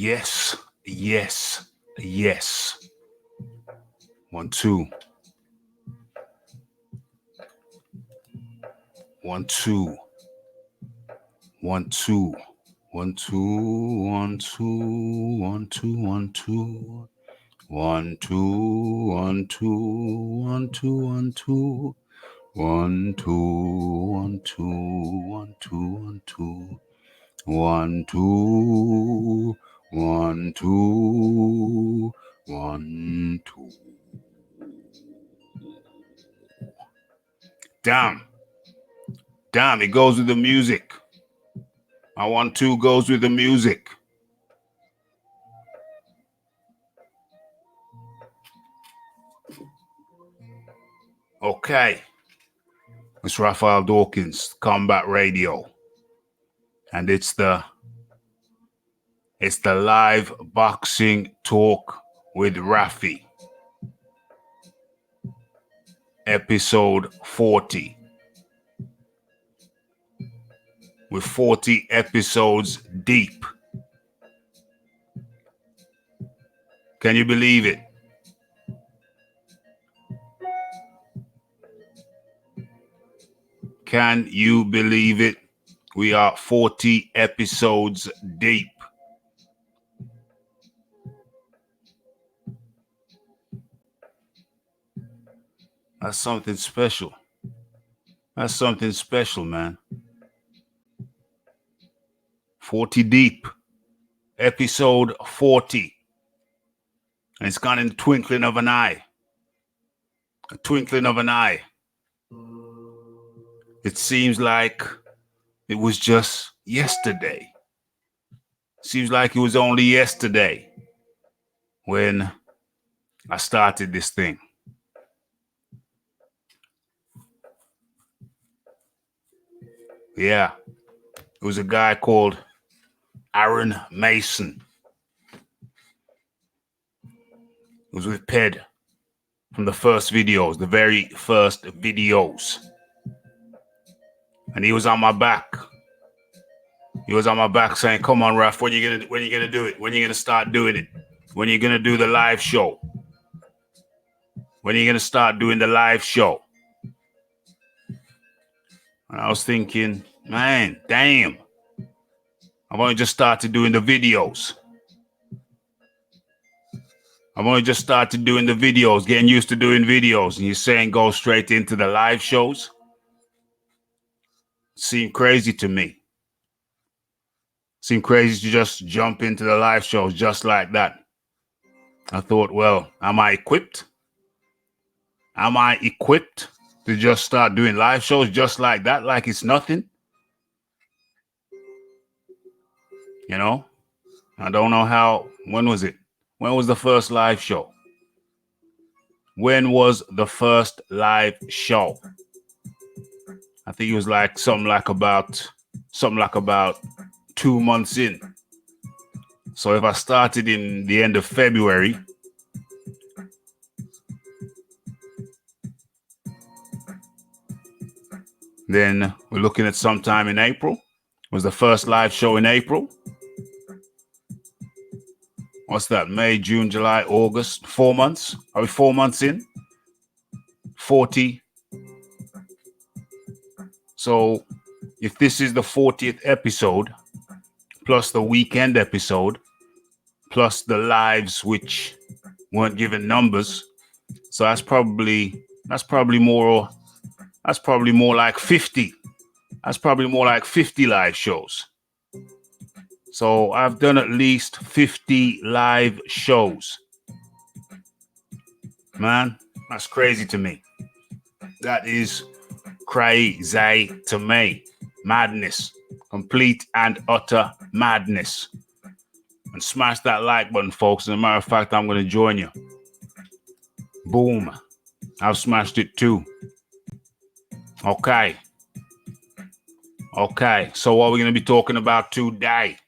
Yes, yes, yes. 1, 2. 1, 2. 1, 2. 1, 2. 1, 2. 1, 2. 1, 2. 1, 2. 1, 2. 1, 2. 1, 2. 1, 2. 1, 2. 1, 2. 1, 2. 1, 2. 1, 2. Damn. Damn, it goes with the music. My 1, 2 goes with the music. Okay. It's Raphael Dawkins, Combat Radio. And it's the live boxing talk with Raphie. Episode 40. We're 40 episodes deep. Can you believe it? Can you believe it? We are 40 episodes deep. That's something special. That's something special, man. 40 deep. Episode 40. And it's gone in the twinkling of an eye. A twinkling of an eye. It seems like it was just yesterday. Seems like it was only yesterday when I started this thing. Yeah. It was a guy called Arum Mason. It was with Ped from the first videos, the very first videos. And he was on my back. He was on my back saying, "Come on, Raph, when you gonna do it? When you gonna start doing it? When you gonna do the live show? When are you gonna start doing the live show?" And I was thinking, man, damn. I've only just started doing the videos. I've only just started doing the videos, getting used to doing videos. And you're saying go straight into the live shows? Seemed crazy to me. Seemed crazy to just jump into the live shows just like that. I thought, well, am I equipped? Am I equipped to just start doing live shows just like that, like it's nothing? You know? I don't know how. When was it? When was the first live show? When was the first live show? I think it was like something like about 2 months in. So if I started in the end of February, then we're looking at sometime in April. Was the first live show in April? What's that? May, June, July, August. 4 months? Are we 4 months in? 40. So if this is the 40th episode, plus the weekend episode, plus the lives which weren't given numbers, so that's probably more like 50. That's probably more like 50 live shows. So I've done at least 50 live shows. Man, that's crazy to me. That is crazy to me. Madness. Complete and utter madness. And smash that like button, folks. As a matter of fact, I'm going to join you. Boom. I've smashed it too. Okay. So what we're going to be talking about today?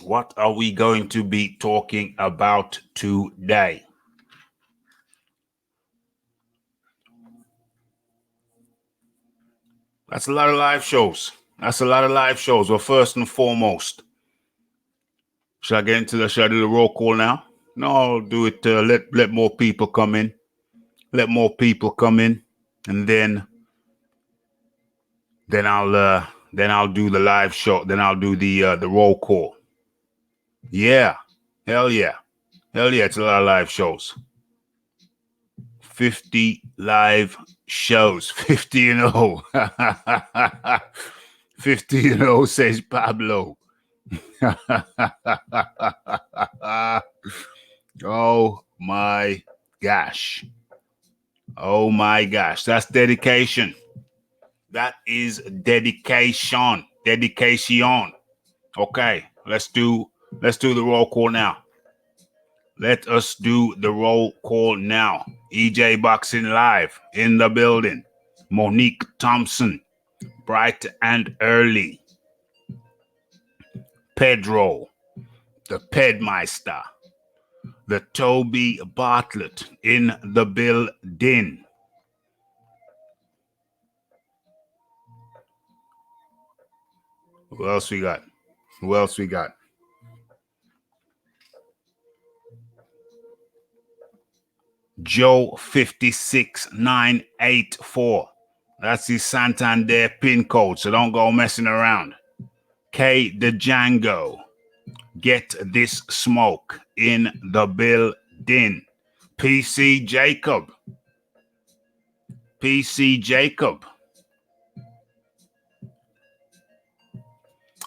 What are we going to be talking about today? That's a lot of live shows. That's a lot of live shows. Well, first and foremost, should I do the roll call now? No, I'll do it. Let more people come in. Let more people come in, and then I'll do the live show. Then I'll do the roll call. Yeah, hell yeah, it's a lot of live shows. 50 live shows. 50 and 0. 50 and 0 says Pablo. Oh my gosh. Oh my gosh. That's dedication. That is dedication. Dedication. Okay, let's do the roll call now. Let us do the roll call now. EJ Boxing Live in the building. Monique Thompson, bright and early. Pedro, the Pedmeister. The Toby Bartlett in the building. Who else we got? Joe 56984. That's his Santander pin code, so don't go messing around. K the Django. Get this smoke in the building. PC Jacob.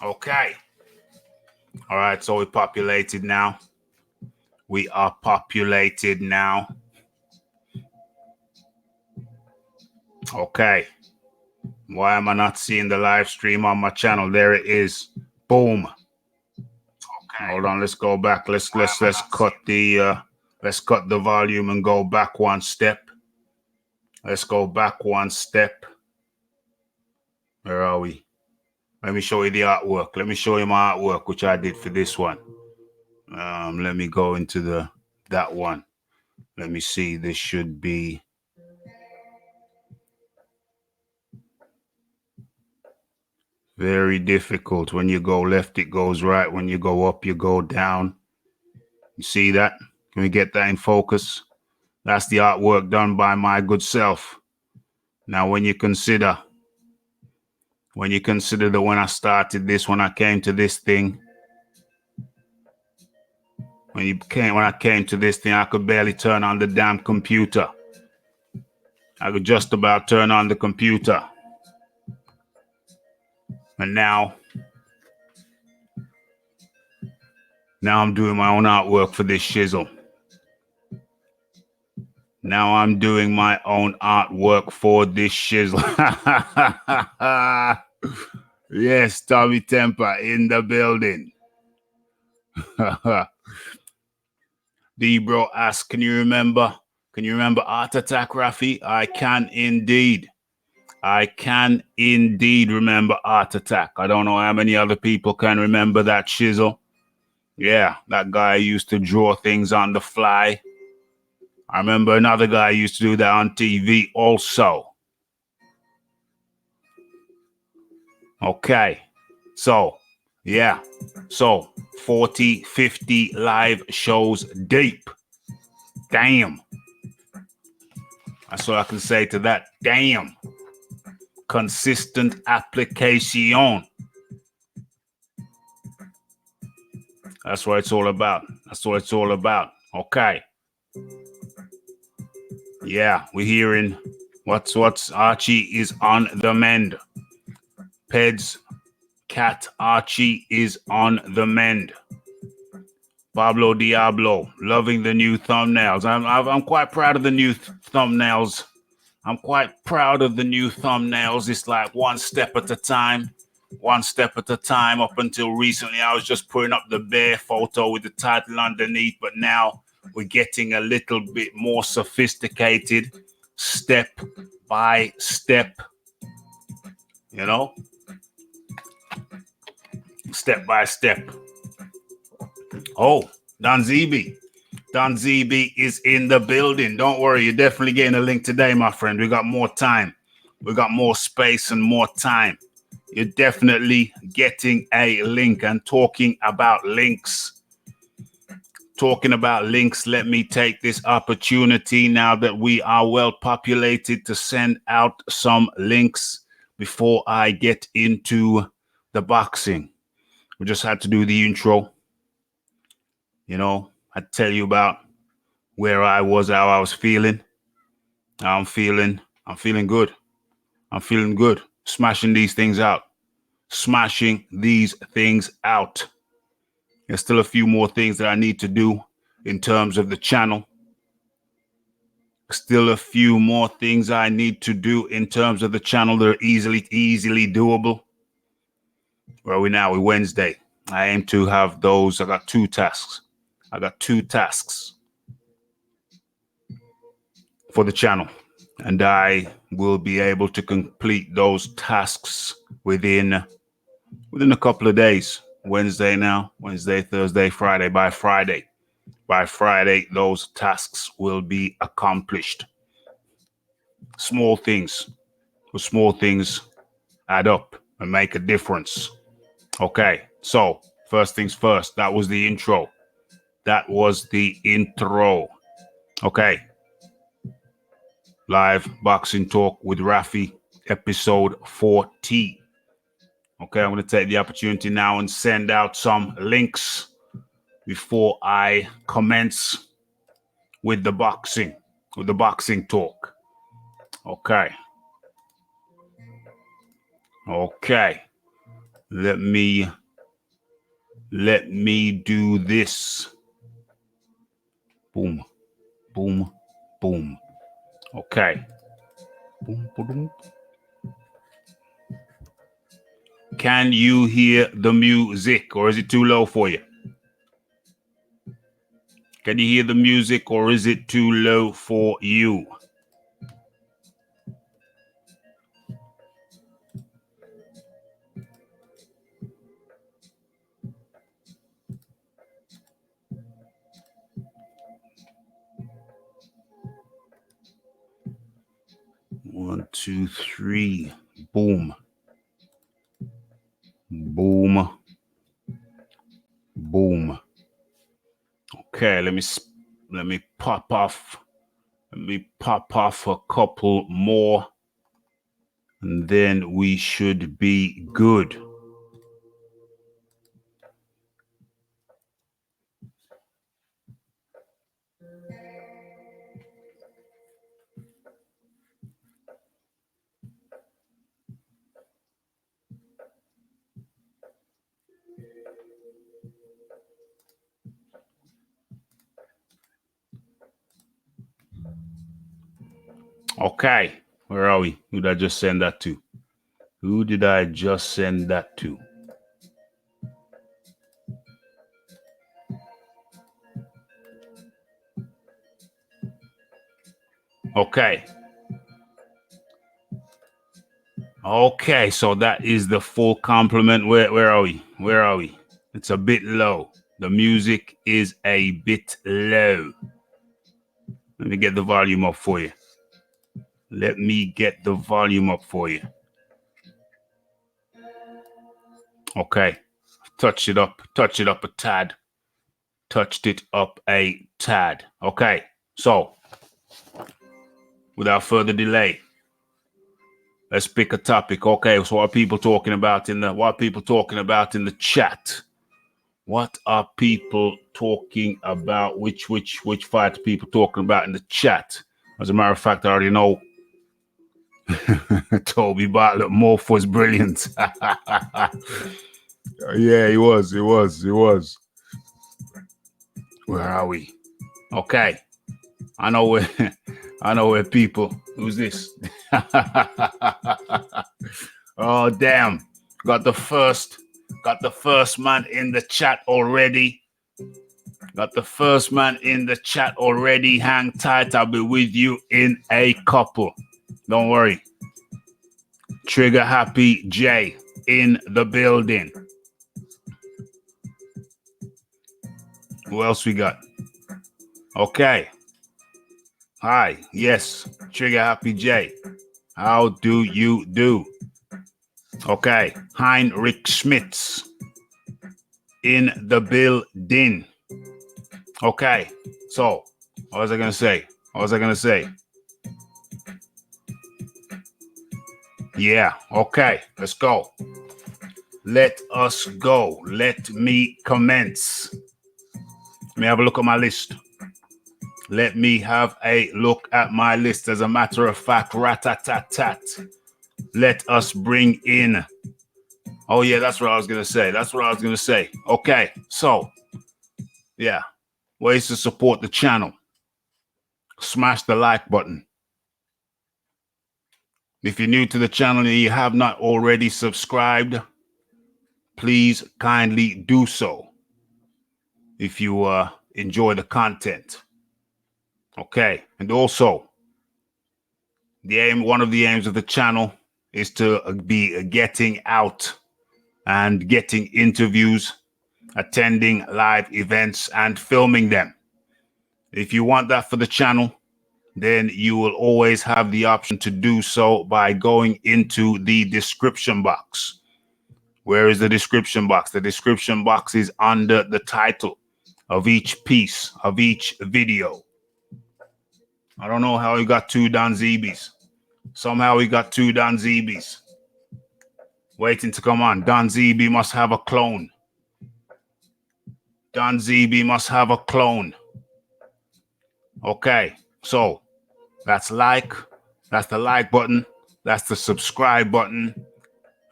Okay. All right, so we're populated now. We are populated now. Okay. Why am I not seeing the live stream on my channel? There it is. Boom. Okay. Hold on, let's go back. Let's cut the volume and go back one step. Let's go back one step. Where are we? Let me show you the artwork. Let me show you my artwork, which I did for this one. Let me go into that one. Let me see. This should be. Very difficult. When you go left, it goes right. When you go up, you go down. You see that? Can we get that in focus? That's the artwork done by my good self. Now, when you consider that when I started this, when I came to this thing, when I came to this thing, I could barely turn on the damn computer. I could just about turn on the computer. And now I'm doing my own artwork for this shizzle. Now I'm doing my own artwork for this shizzle. Yes, Tommy Temper in the building. D-Bro asks, can you remember Art Attack, Raphie? I can indeed remember Art Attack. I don't know how many other people can remember that shizzle. Yeah, that guy used to draw things on the fly. I remember another guy used to do that on TV also. Okay. So, yeah. So, 40, 50 live shows deep. Damn. That's what I can say to that. Damn. Consistent application. That's what it's all about. Okay. Yeah, we're hearing what's Archie is on the mend. Peds Cat Archie is on the mend. Pablo Diablo, loving the new thumbnails. I'm quite proud of the new thumbnails. It's like one step at a time. Up until recently, I was just putting up the bare photo with the title underneath, but now we're getting a little bit more sophisticated, step by step, you know? Step by step. Oh, Don ZB is in the building. Don't worry, you're definitely getting a link today, my friend. We got more time. We got more space and more time. You're definitely getting a link. And talking about links, let me take this opportunity now that we are well populated to send out some links before I get into the boxing. We just had to do the intro. You know, I tell you about where I was, how I was feeling. I'm feeling good. I'm feeling good. Smashing these things out. There's still a few more things that I need to do in terms of the channel. Still a few more things I need to do in terms of the channel. They're easily doable. Where are we now? We're Wednesday. I aim to have those. I got two tasks for the channel. And I will be able to complete those tasks within a couple of days. Wednesday, Thursday, Friday. By Friday, those tasks will be accomplished. Small things add up and make a difference. Okay, so first things first, that was the intro. Okay. Live boxing talk with Raphie, episode 40. Okay, I'm going to take the opportunity now and send out some links before I commence with the boxing talk. Okay. Let me do this. Boom, boom, boom. Okay. Boom, boom. Can you hear the music, or is it too low for you? Can you hear the music, or is it too low for you? One, two, three. Boom. Boom. Boom. Okay, let me pop off. Let me pop off a couple more, and then we should be good. Okay, where are we? Who did I just send that to? Okay, so that is the full complement. Where are we? It's a bit low. The music is a bit low. Let me get the volume up for you. Okay. Touched it up a tad. Okay. So, without further delay, let's pick a topic. Okay, so what are people talking about in the chat? What are people talking about? Which fight are people talking about in the chat? As a matter of fact, I already know Toby Bartlett Morph was brilliant. Yeah, he was. Where are we? Okay. I know where people. Who's this? Oh, damn. Got the first man in the chat already. Hang tight. I'll be with you in a couple. Don't worry. Trigger Happy J in the building. Who else we got? Okay. Hi. Yes. Trigger Happy J. How do you do? Okay. Heinrich Schmitz in the building. Okay. So, what was I going to say? Yeah. Okay. Let's go. Let us go. Let me commence. Let me have a look at my list. Let me have a look at my list. As a matter of fact, rat-tat-tat-tat. Let us bring in. Oh, yeah, that's what I was going to say. Okay, so, yeah, ways to support the channel. Smash the like button. If you're new to the channel and you have not already subscribed, please kindly do so if you enjoy the content. Okay, and also, one of the aims of the channel is to be getting out and getting interviews, attending live events, and filming them. If you want that for the channel, then you will always have the option to do so by going into the description box. Where is the description box? The description box is under the title of each piece, of each video. I don't know how you got two Don ZBs. Somehow we got two Don ZBs waiting to come on. Don ZB must have a clone. Don ZB must have a clone. Okay, so that's the like button, that's the subscribe button,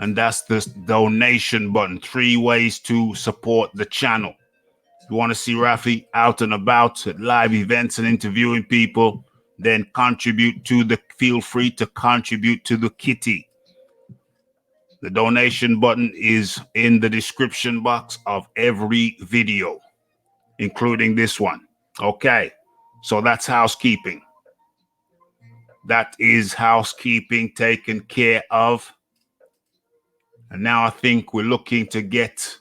and that's the donation button. 3 ways to support the channel. If you want to see Raphie out and about at live events and interviewing people, then feel free to contribute to the kitty. The donation button is in the description box of every video, including this one. Okay, so that's housekeeping. That is housekeeping taken care of. And now I think we're looking to get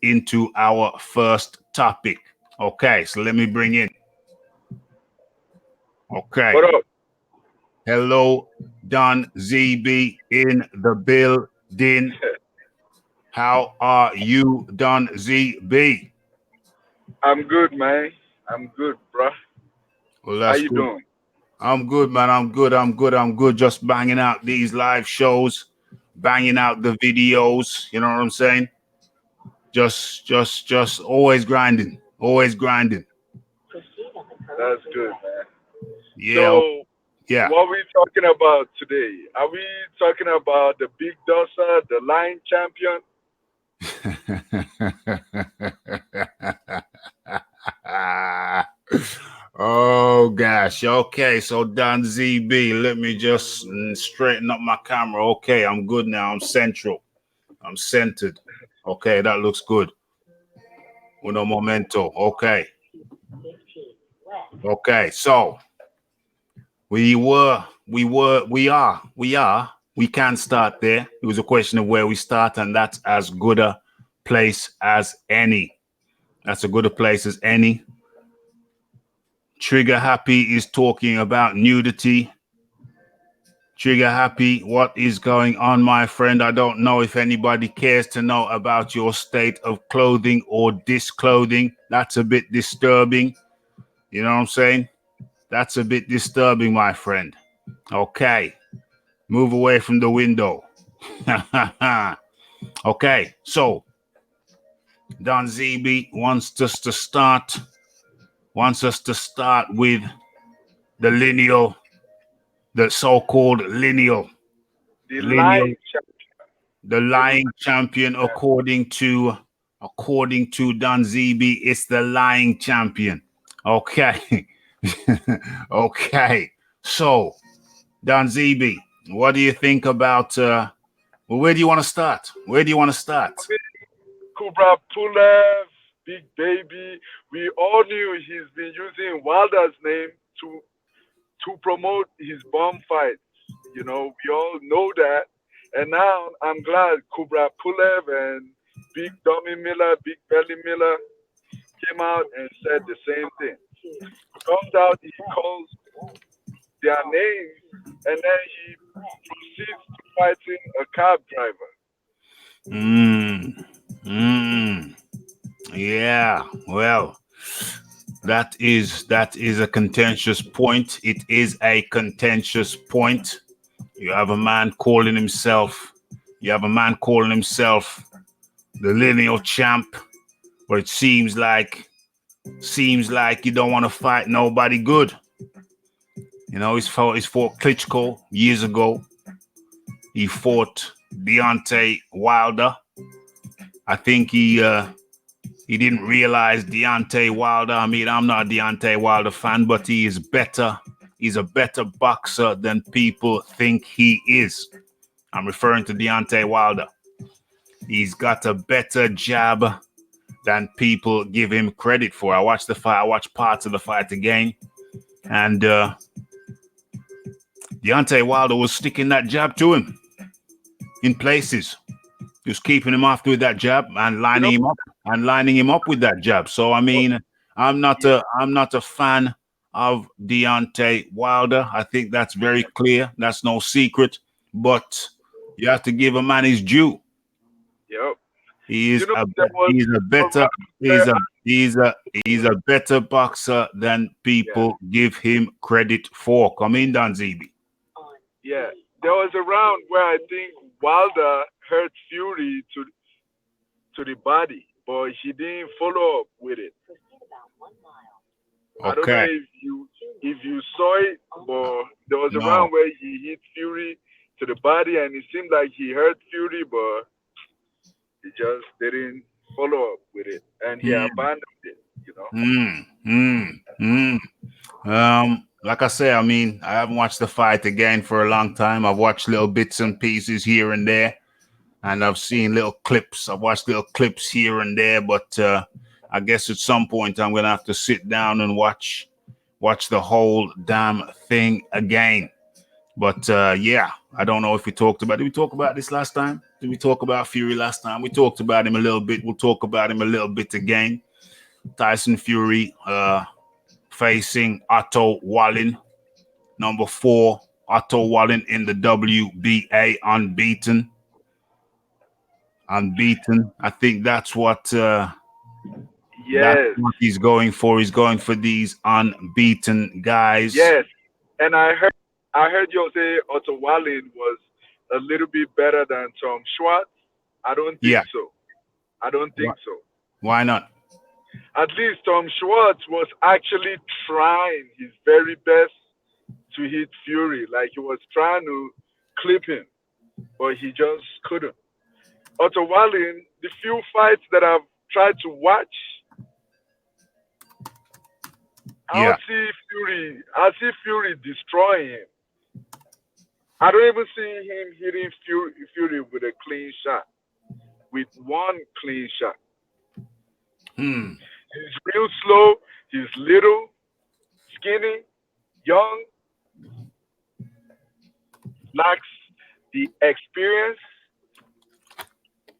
into our first topic. Okay, so let me bring in. Okay. What up? Hello, Don ZB in the building. How are you, Don ZB? I'm good, man. I'm good, bruh. Well, How that's you good. doing? I'm good, man. I'm good. Just banging out these live shows, banging out the videos. You know what I'm saying? Just always grinding. That's good, man. Yeah. So, Yeah. what we talking about today? Are we talking about the big dosser, the line champion? Oh gosh. Okay, so Don ZB, let me just straighten up my camera. Okay, I'm good now. I'm central. I'm centered. Okay, that looks good. Uno momento. Okay. Okay, so we can start there. It was a question of where we start, and that's as good a place as any. That's as good a place as any. Trigger Happy is talking about nudity. Trigger Happy, what is going on, my friend? I don't know if anybody cares to know about your state of clothing or disclothing. That's a bit disturbing. You know what I'm saying? That's a bit disturbing, my friend. Okay. Move away from the window. Okay, so Don ZB wants us to start with the so-called lineal, The line champion. the lying champion. According to Don ZB, it's the lying champion. Okay. Okay, so Don ZB, what do you think about well, where do you want to start? Kubra Pulev, Big Baby. We all knew he's been using Wilder's name to promote his bomb fights. You know, we all know that. And now I'm glad Kubra Pulev and Big Dummy Miller, Big Belly Miller came out and said the same thing. Comes out, he calls their names, and then he proceeds to fighting a cab driver. Mm. Mm. Yeah. Well, that is a contentious point. It is a contentious point. You have a man calling himself. You have a man calling himself the lineal champ, but it seems like you don't want to fight nobody good. You know, he's fought Klitschko years ago. He fought Deontay Wilder. I think he didn't realize Deontay Wilder. I mean, I'm not a Deontay Wilder fan, but he is better. He's a better boxer than people think he is. I'm referring to Deontay Wilder. He's got a better jab than people give him credit for. I watched the fight. I watched parts of the fight again, and Deontay Wilder was sticking that jab to him in places. Just keeping him off with that jab and lining him up with that jab. So I mean, I'm not a fan of Deontay Wilder. I think that's very clear. That's no secret. But you have to give a man his due. Yep. He is There was he's a better he's a better boxer than people give him credit for. Come in, Danzibi. yeah, there was a round where I think Wilder hurt Fury to the body, but he didn't follow up with it. I don't know Okay. if you saw it, but there was a No. round where he hit Fury to the body, and it seemed like he hurt Fury, but he just didn't follow up with it, and he Hmm. abandoned it. You know. Like I say, I mean, I haven't watched the fight again for a long time. I've watched little bits and pieces here and there, and I've seen little clips. I've watched little clips here and there, but I guess at some point I'm gonna have to sit down and watch the whole damn thing again. But yeah, I don't know if we talked about. Did we talk about this last time? Did we talk about Fury last time? We talked about him a little bit. We'll talk about him a little bit again. Tyson Fury facing Otto Wallin, number 4. Otto Wallin in the WBA, unbeaten. I think that's what Yes, he's going for. He's going for these unbeaten guys. yes, and I heard you say Otto Wallin was a little bit better than Tom Schwartz. I don't think Yeah. so. I don't think so. Why not? At least Tom Schwartz was actually trying his very best to hit Fury. Like he was trying to clip him, but he just couldn't. Otto Wallin, the few fights that I've tried to watch, Yeah. I see Fury destroying him. I don't even see him hitting Fury with a clean shot, with one clean shot. Hmm. He's real slow. He's little, skinny, young, lacks the experience.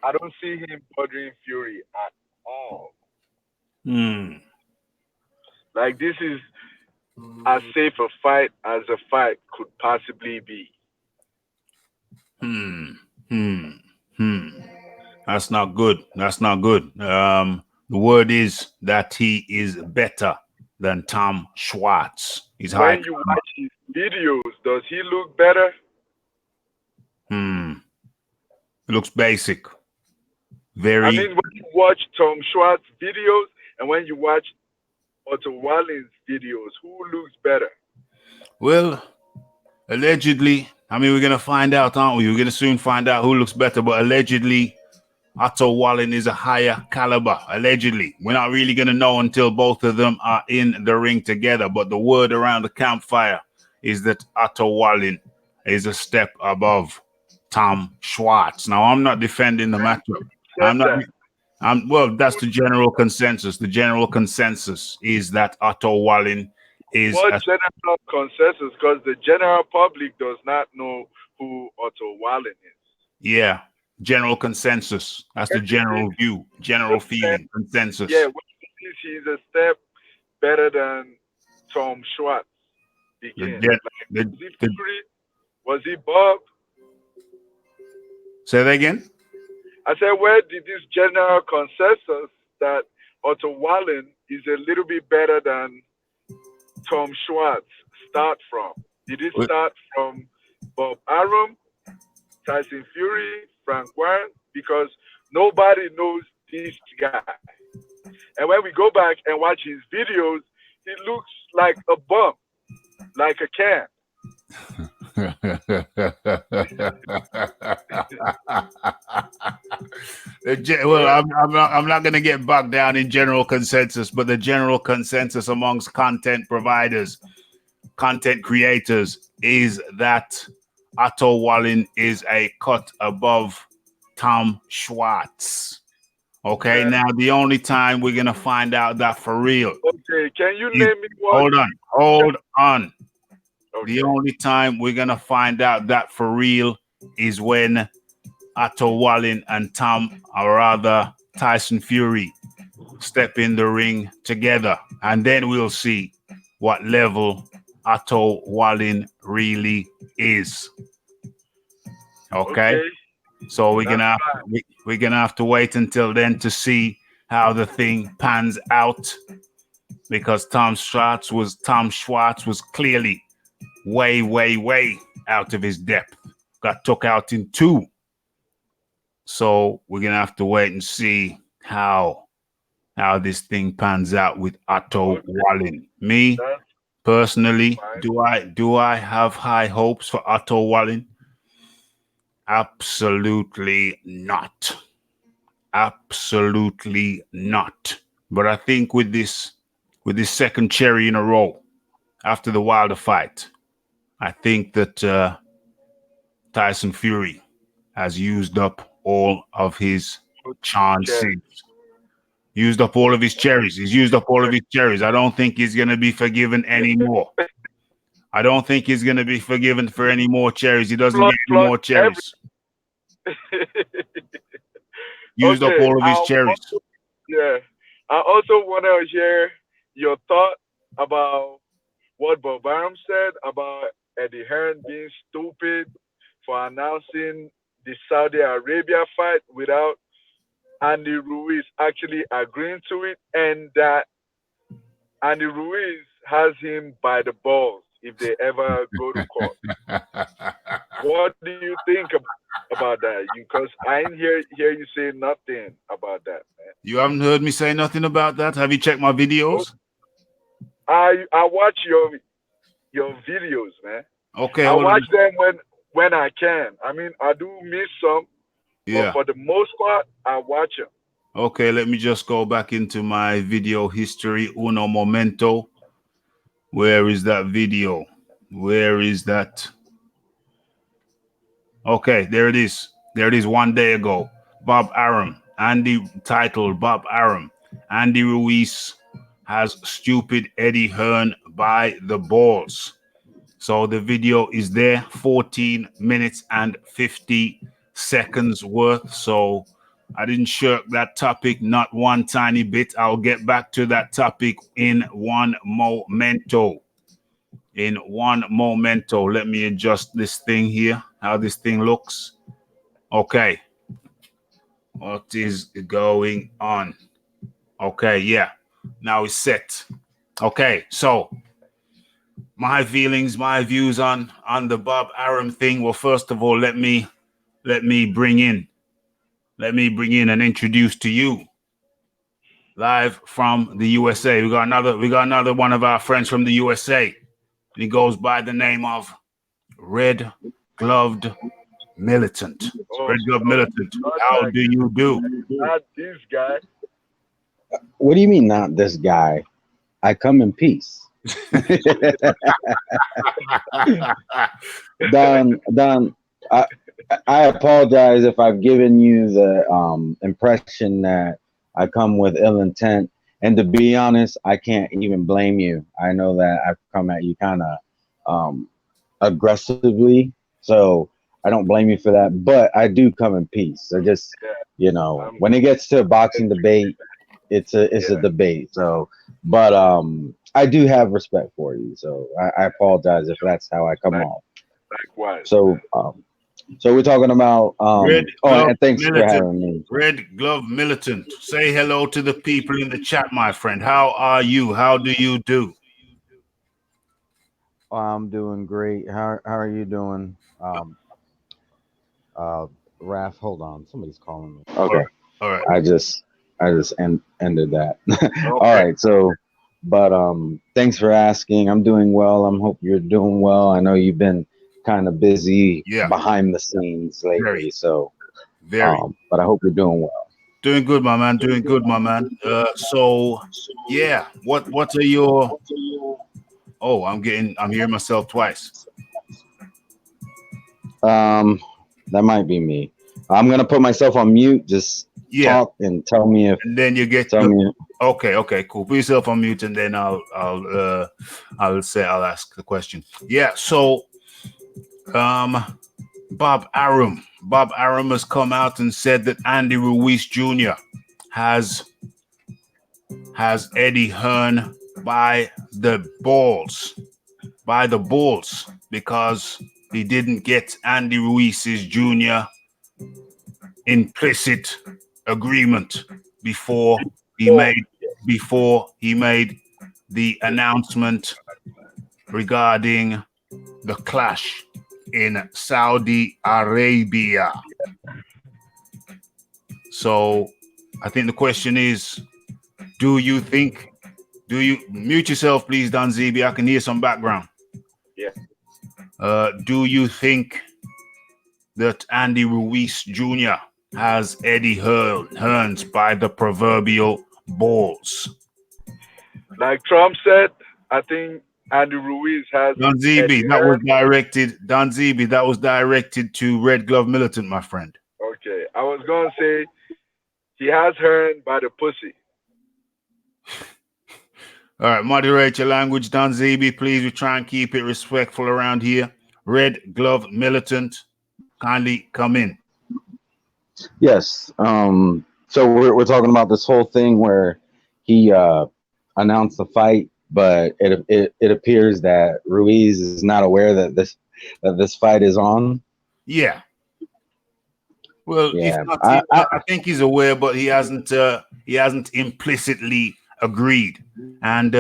I don't see him bothering Fury at all. Hmm. Like this is as safe a fight as a fight could possibly be. Hmm. Hmm. Hmm. That's not good. That's not good. The word is that he is better than Tom Schwartz. He's high. When you watch his videos, does he look better? Hmm. It looks basic. I Very. mean, when you watch Tom Schwartz videos and when you watch Otto Wallin's videos, who looks better? Well, allegedly, I mean, we're gonna find out, aren't we? We're gonna soon find out who looks better. But allegedly, Otto Wallin is a higher caliber. Allegedly, we're not really gonna know until both of them are in the ring together. But the word around the campfire is that Otto Wallin is a step above Tom Schwartz. Now, I'm not defending the matchup. Said I'm not. that. Well, that's the general consensus. The general consensus is that Otto Wallin is What a, general consensus? Because the general public does not know who Otto Wallin is. yeah, general consensus. That's the general view, general feeling, Yeah, consensus. he's a step better than Tom Schwartz. The, begin? gen- Like, the, was he the, Fury? Was he Bob? say that again. I said, where did this general consensus that Otto Wallen is a little bit better than Tom Schwartz start from? Did it Wh- start from Bob Arum, Tyson Fury, Frank Warren? Because nobody knows this guy. And when we go back and watch his videos, he looks like a bum, like a can. Well, Yeah. I'm not going to get bogged down in general consensus, but the general consensus amongst content providers, content creators, is that Otto Wallin is a cut above Tom Schwartz. Okay, Yeah. now the only time we're going to find out that for real Okay. Can you is name me what? hold on, hold on. The Okay. only time we're going to find out that for real is when Otto Wallin and or rather Tyson Fury, step in the ring together, and then we'll see what level Otto Wallin really is. Okay, Okay. so That's we're gonna have to wait until then to see how the thing pans out, because Tom Schwartz was clearly way out of his depth. Got took out in two. So we're gonna have to wait and see how this thing pans out with Otto okay. Wallin. Me That's personally, fine. do I have high hopes for Otto Wallin? Absolutely not. Absolutely not. But I think with this second cherry in a row after the Wilder fight, I think that Tyson Fury has used up all of his Okay. chances. Used up all of his cherries. He's used up all of his cherries. I don't think he's going to be forgiven anymore. I don't think he's going to be forgiven for any more cherries. He doesn't Plus, get any more every. cherries. Used up Okay. all of his cherries. Yeah. I also want to hear your thought about what Bob Arum said about Eddie Hearn being stupid for announcing the Saudi Arabia fight without Andy Ruiz actually agreeing to it, and that Andy Ruiz has him by the balls if they ever go to court. What do you think about that? Because I didn't hear you say nothing about that, man. You haven't heard me say nothing about that? Have you checked my Oh, videos? I watch your videos, man. Okay, I hold on. watch them when I can. I mean, I do miss some, but Yeah. for the most part, I watch them. Okay, let me just go back into my video history. Uno momento. Where is that video? Where is that? Okay, there it is. There it is 1 day ago. Bob Arum. Andy titled Bob Arum. Andy Ruiz has stupid Eddie Hearn by the balls. So the video is there, 14 minutes and 50 seconds worth. So I didn't shirk that topic, not one tiny bit. I'll get back to that topic in one momento. In one momento. Let me adjust this thing here, how this thing looks. Okay. What is going on? Okay, yeah. Now it's set. Okay, so my feelings, my views on the Bob Arum thing. Well, first of all, let me bring in and introduce to you live from the USA. We got another one of our friends from the USA. He goes by the name of Red Gloved Militant. Oh Red Gloved no, Militant. not How that do you do? guy. Not this guy. What do you mean, not this guy? I come in peace. Don, I apologize if I've given you the impression that I come with ill intent. And to be honest, I can't even blame you. I know that I've come at you kind of aggressively, so I don't blame you for that. But I do come in peace. So just when it gets to a boxing debate, it's a Yeah. debate. So, but I do have respect for you, so I apologize if that's how I come Like, off. likewise, So, man. so we're talking about Red oh, Glove and thanks for Militant. having me. Red Glove Militant. Say hello to the people in the chat, my friend. How are you? How do you do? I'm doing great. How are you doing? Uh, Raph, hold on, somebody's calling me. All Okay, right. All right. I just ended that. All Okay. right, so, but thanks for asking. I'm doing well. I hope you're doing well. I know you've been kind of busy Yeah. behind the scenes lately, Very. so Very. but I hope you're doing well. Doing good, my man. Doing good, my man. So yeah, what are your oh, I'm hearing myself twice. Um, that might be me. I'm gonna put myself on mute. Just Yeah. talk and tell me if And then you get tell me. okay, cool. Put yourself on mute and then I'll ask the question. Yeah, so Bob Arum has come out and said that Andy Ruiz Jr. has Eddie Hearn by the balls. Because he didn't get Andy Ruiz's Jr. implicit agreement before he made the announcement regarding the clash in Saudi Arabia. So I think the question is, do you mute yourself, please, Don ZB? I can hear some background. Yeah. Do you think that Andy Ruiz Jr. has Eddie Hearns by the proverbial balls? Like Trump said, I think Andy Ruiz has Don ZB, Eddie that was Hearn. directed to Red Glove Militant, my friend. Okay. I was gonna say he has Hearn by the pussy. All right, moderate your language, Don ZB, please. We try and keep it respectful around here. Red Glove Militant, kindly come in. Yes. So we're talking about this whole thing where he announced the fight, but it appears that Ruiz is not aware that this fight is on. Yeah. Well, if Yeah. not, I think he's aware, but he hasn't implicitly agreed. And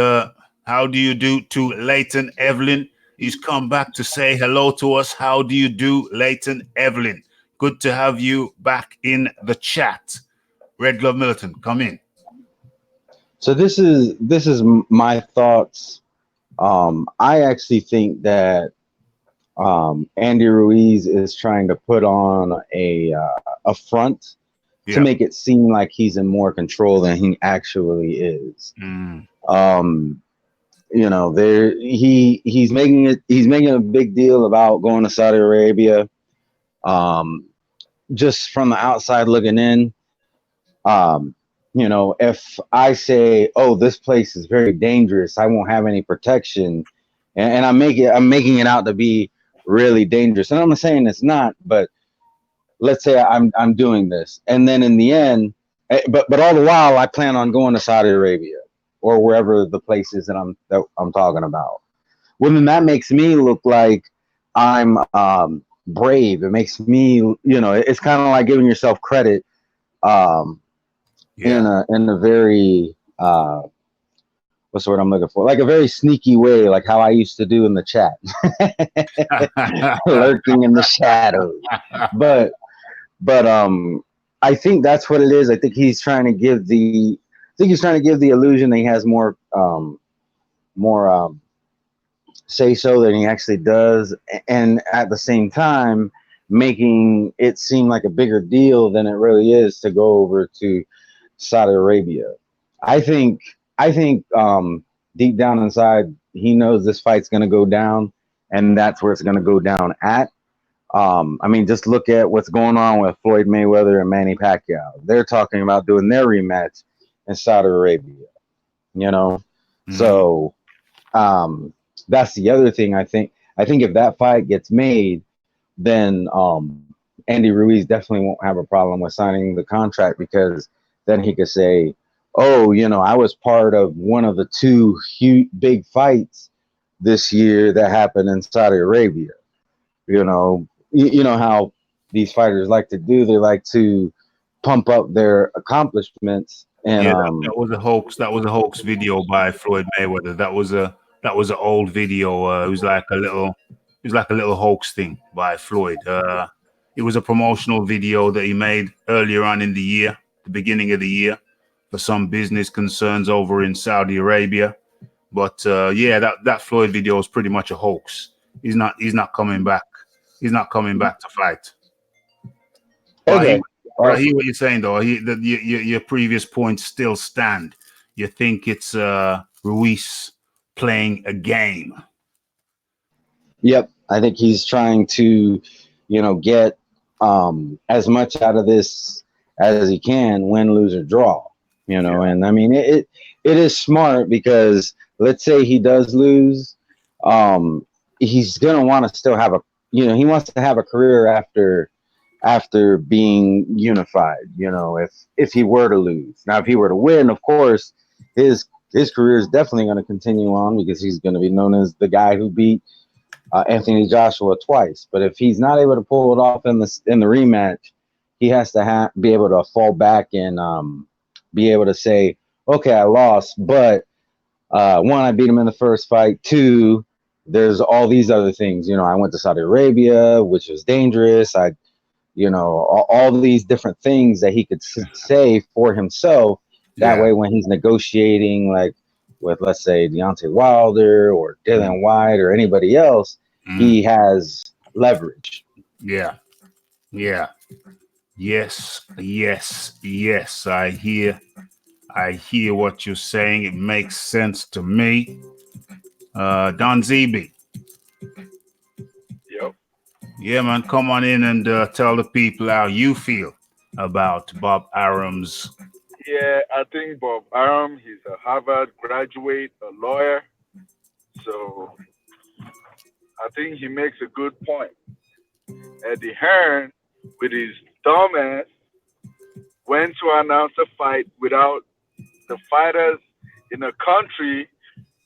how do you do to Leighton Evelyn? He's come back to say hello to us. How do you do, Leighton Evelyn? Good to have you back in the chat. Red Glove Militant, come in. So this is my thoughts. I actually think that Andy Ruiz is trying to put on a front to make it seem like he's in more control than he actually is. You know, he's making a big deal about going to Saudi Arabia. Just from the outside looking in, you know, if I say, "Oh, this place is very dangerous. I won't have any protection," and I'm making it out to be really dangerous, and I'm not saying it's not, but let's say I'm doing this, and then in the end, but all the while I plan on going to Saudi Arabia or wherever the place is that I'm talking about. Well, then that makes me look like I'm brave. It makes me, you know, it's kind of like giving yourself credit in a very what's the word I'm looking for? Like a very sneaky way, like how I used to do in the chat, lurking in the shadows. But I think that's what it is. I think he's trying to give the illusion that he has more say so than he actually does, and at the same time making it seem like a bigger deal than it really is to go over to Saudi Arabia. I think deep down inside he knows this fight's going to go down, and that's where it's going to go down at. I mean, just look at what's going on with Floyd Mayweather and Manny Pacquiao. They're talking about doing their rematch in Saudi Arabia, you know? So that's the other thing. I think if that fight gets made, then Andy Ruiz definitely won't have a problem with signing the contract, because then he could say, oh, I was part of one of the two huge big fights this year that happened in Saudi Arabia. You know how these fighters like to do. They like to pump up their accomplishments, and Yeah, that was a hoax. That was a hoax video by Floyd Mayweather. That was an old video. It was like a little hoax thing by Floyd. It was a promotional video that he made earlier on in the year, the beginning of the year, for some business concerns over in Saudi Arabia. But yeah, that Floyd video is pretty much a hoax. He's not coming back. He's not coming back to fight. But I hear, okay, but I well, hear what you're saying, though. Your previous points still stand. You think it's Ruiz playing a game. yep. I think he's trying to, get as much out of this as he can, win, lose, or draw. Yeah. And I mean it is smart because let's say he does lose, he's gonna want to still have he wants to have a career after being unified. If he were to lose. Now, if he were to win, of course, his career is definitely going to continue on because he's going to be known as the guy who beat Anthony Joshua twice. But if he's not able to pull it off in the rematch, he has to be able to fall back and be able to say, okay, I lost, but one, I beat him in the first fight. Two, there's all these other things. I went to Saudi Arabia, which was dangerous. All these different things that he could say for himself. That Yeah. way, when he's negotiating, like with, let's say, Deontay Wilder or Dylan White or anybody else, he has leverage. Yeah. Yeah. Yes. Yes. Yes. I hear what you're saying. It makes sense to me. Don ZB. Yep. Yeah, man. Come on in and tell the people how you feel about Bob Arum's. Yeah, I think Bob Arum, he's a Harvard graduate, a lawyer. So I think he makes a good point. Eddie Hearn, with his dumbass, went to announce a fight without the fighters in a country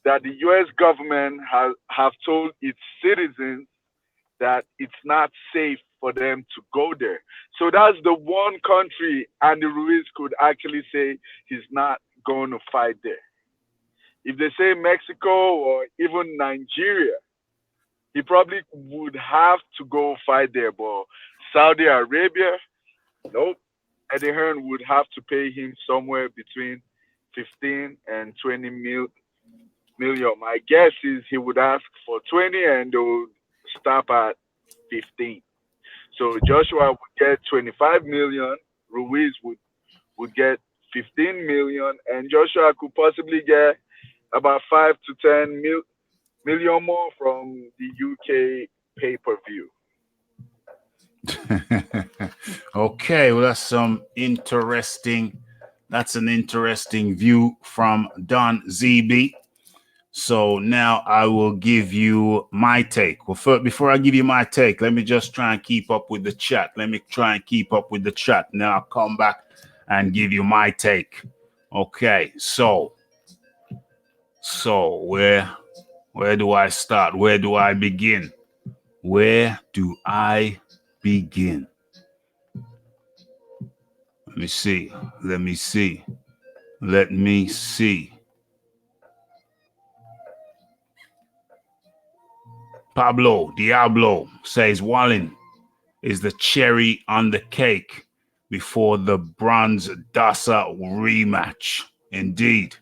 that the U.S. government have told its citizens that it's not safe for them to go there. So that's the one country Andy Ruiz could actually say he's not going to fight there. If they say Mexico or even Nigeria, he probably would have to go fight there. But Saudi Arabia, nope. Eddie Hearn would have to pay him somewhere between 15 and 20 million. My guess is he would ask for 20 and they would stop at 15. So Joshua would get 25 million, Ruiz would get 15 million, and Joshua could possibly get about 5 to 10 million more from the UK pay-per-view. Okay, well, that's an interesting view from Don ZB. So now I will give you my take. Well, before I give you my take, let me just try and keep up with the chat. Now I'll come back and give you my take. Okay, so where do I start? Where do I begin? Where do I begin? Let me see. Pablo Diablo says Wallin is the cherry on the cake before the Bronze Dasa rematch. Indeed.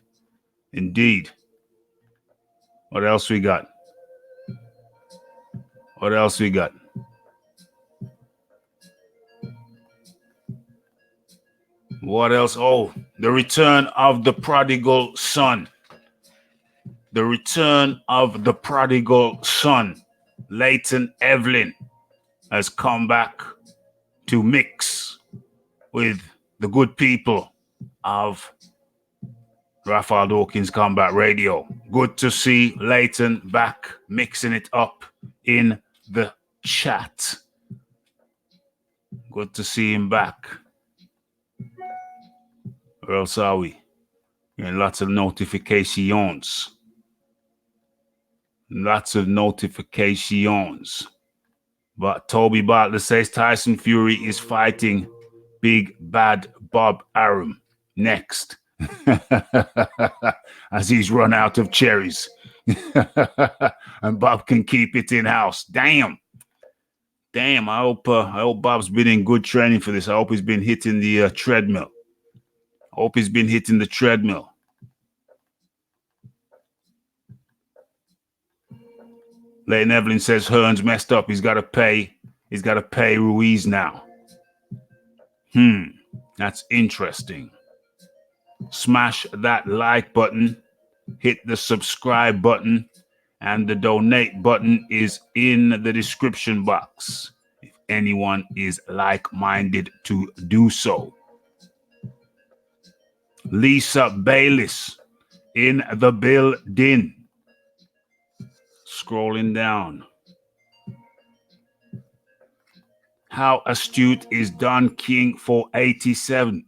What else we got? What else? Oh, the return of the prodigal son. Leighton Evelyn has come back to mix with the good people of Raphael Dawkins Combat Radio. Good to see Leighton back mixing it up in the chat. Good to see him back. Where else are we? And lots of notifications. Lots of notifications. But Toby Bartlett says Tyson Fury is fighting Big Bad Bob Arum next. As he's run out of cherries. And Bob can keep it in-house. Damn. I hope Bob's been in good training for this. I hope he's been hitting the treadmill. Leighton Evelyn says Hearn's messed up. He's got to pay Ruiz now. That's interesting. Smash that like button, hit the subscribe button, and the donate button is in the description box if anyone is like-minded to do so. Lisa Bayliss in the building. Scrolling down. How astute is Don King for 87?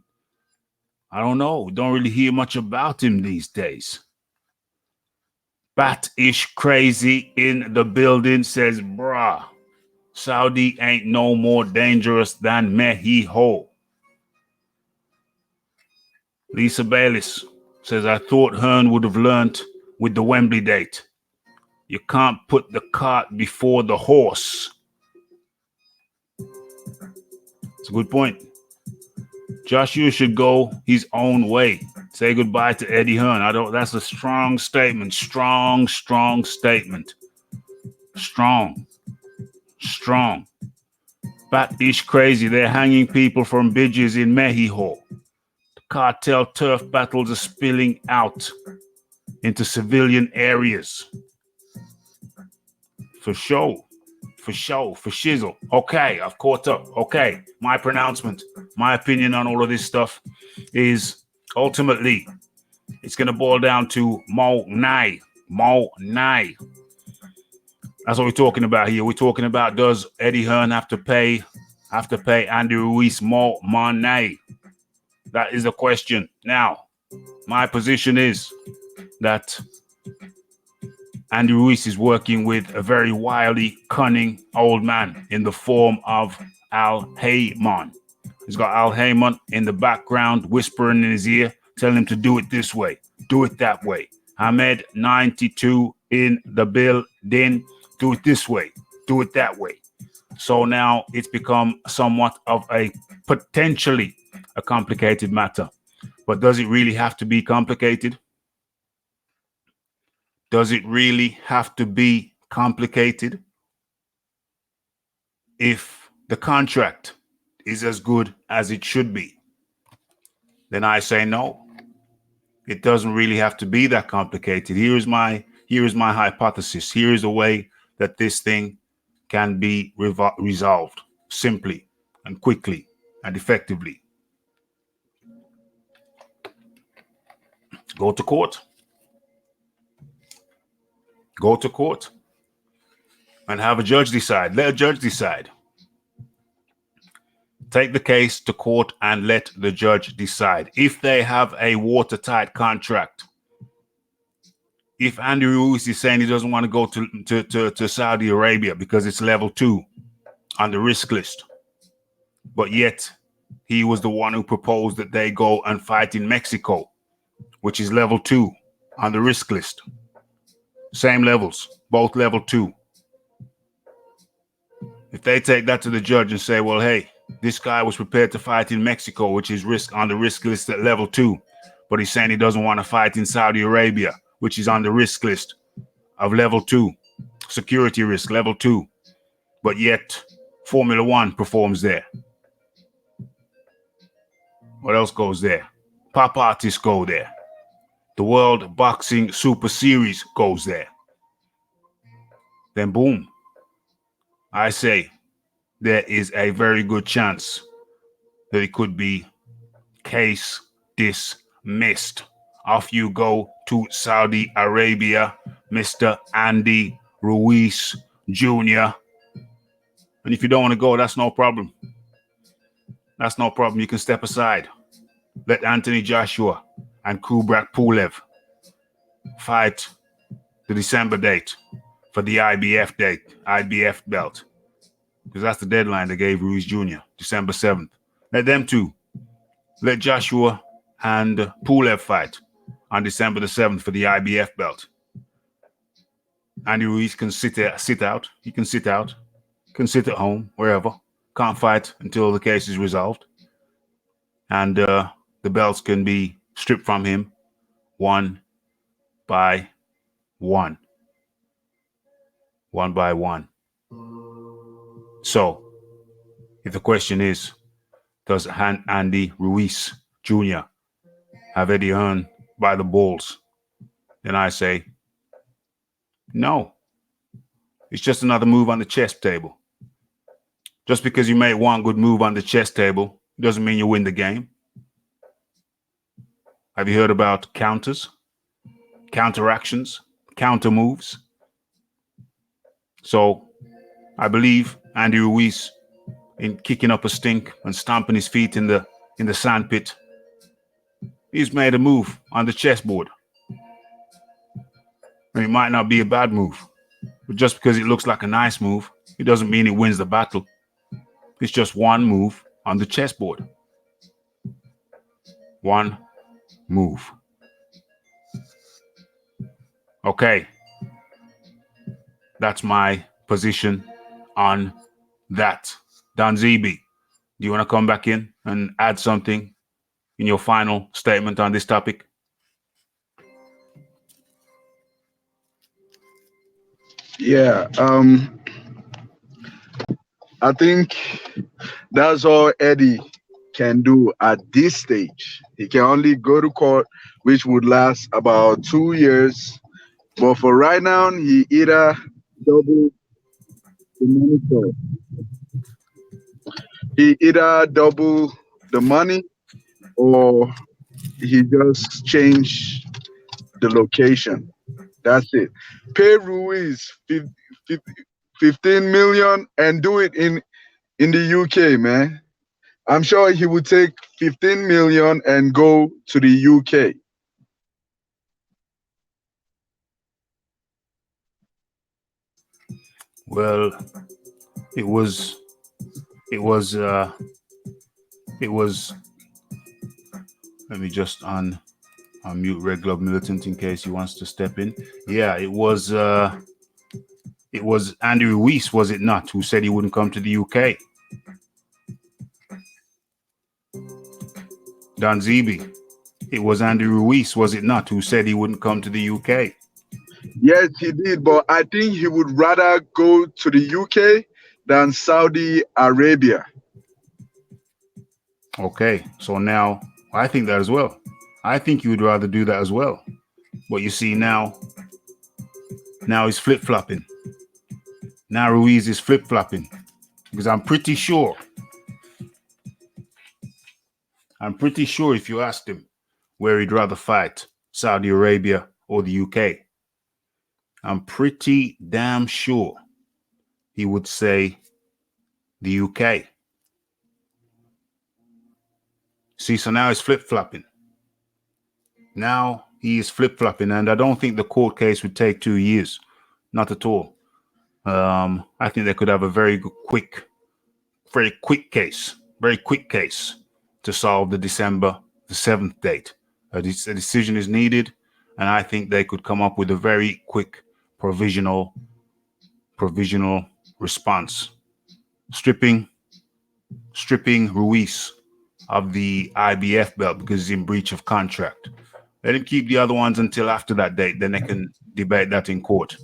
I don't know. Don't really hear much about him these days. Bat-ish crazy in the building says, bruh, Saudi ain't no more dangerous than Mexico. Lisa Bayliss says, I thought Hearn would have learnt with the Wembley date. You can't put the cart before the horse. It's a good point. Joshua should go his own way. Say goodbye to Eddie Hearn. That's a strong statement. Strong statement. Strong. Bat-ish crazy. They're hanging people from bridges in Mexico. The cartel turf battles are spilling out into civilian areas. For shizzle. Okay, I've caught up. Okay, my pronouncement, my opinion on all of this stuff is ultimately it's going to boil down to Mo Nai. That's what we're talking about here. We're talking about, does Eddie Hearn have to pay Andy Ruiz more money? That is the question. Now, my position is that Andy Ruiz is working with a very wily, cunning old man in the form of Al Heyman. He's got Al Heyman in the background whispering in his ear, telling him to do it this way, do it that way. Ahmed 92 in the building, do it this way, do it that way. So now it's become somewhat of a potentially a complicated matter. But does it really have to be complicated? Does it really have to be complicated? If the contract is as good as it should be, then I say no. It doesn't really have to be that complicated. Here is my hypothesis. Here is a way that this thing can be resolved simply and quickly and effectively. Go to court. Go to court and have a judge decide. Let a judge decide. Take the case to court and let the judge decide. If they have a watertight contract, if Andy Ruiz is saying he doesn't want to go to Saudi Arabia because it's level 2 on the risk list, but yet he was the one who proposed that they go and fight in Mexico, which is level 2 on the risk list. Same levels, both level 2. If they take that to the judge and say, well, hey, this guy was prepared to fight in Mexico, which is on the risk list at level 2, but he's saying he doesn't want to fight in Saudi Arabia, which is on the risk list of level 2, security risk level 2, but yet Formula One performs there. What else goes there? Pop artists go there. The World Boxing Super Series goes there. Then boom, I say there is a very good chance that it could be case dismissed. Off you go to Saudi Arabia, Mr. Andy Ruiz Jr. And if you don't want to go, that's no problem. That's no problem. You can step aside. Let Anthony Joshua and Kubrat Pulev fight the December date for the IBF belt. Because that's the deadline they gave Ruiz Jr., December 7th. Let them two. Let Joshua and Pulev fight on December the 7th for the IBF belt. Andy Ruiz can sit out. He can sit out. Can sit at home, wherever. Can't fight until the case is resolved. And the belts can be stripped from him one by one. One by one. So, if the question is, does Andy Ruiz Jr. have Eddie Hearn by the balls? Then I say, no. It's just another move on the chess table. Just because you made one good move on the chess table doesn't mean you win the game. Have you heard about counters, counteractions, counter moves? So I believe Andy Ruiz, in kicking up a stink and stomping his feet in the sandpit, he's made a move on the chessboard. And it might not be a bad move, but just because it looks like a nice move, it doesn't mean it wins the battle. It's just one move on the chessboard. One move. Okay. That's my position on that. Don ZB, do you want to come back in and add something in your final statement on this topic? Yeah, I think that's all Eddie can do at this stage. He can only go to court, which would last about 2 years. But for right now, he either double the money for he either double the money or he just change the location. That's it. Pay Ruiz 15 million and do it in the UK, man. I'm sure he would take 15 million and go to the UK. Well, it was let me just unmute Red Glove Militant in case he wants to step in. Yeah, it was Andy Ruiz, was it not, who said he wouldn't come to the UK? Don Zeeby, it was Andy Ruiz, was it not, who said he wouldn't come to the UK? Yes, he did, but I think he would rather go to the UK than Saudi Arabia. Okay, so now I think that as well. I think you would rather do that as well. But you see now he's flip-flopping. Now Ruiz is flip-flopping. Because I'm pretty sure if you asked him where he'd rather fight, Saudi Arabia or the UK, I'm pretty damn sure he would say the UK. See, so now he's flip-flopping. Now he is flip-flopping, and I don't think the court case would take 2 years. Not at all. I think they could have a very quick case to solve the December the 7th date. A decision is needed, and I think they could come up with a very quick provisional response. Stripping Ruiz of the IBF belt because he's in breach of contract. Let him keep the other ones until after that date. Then they can debate that in court.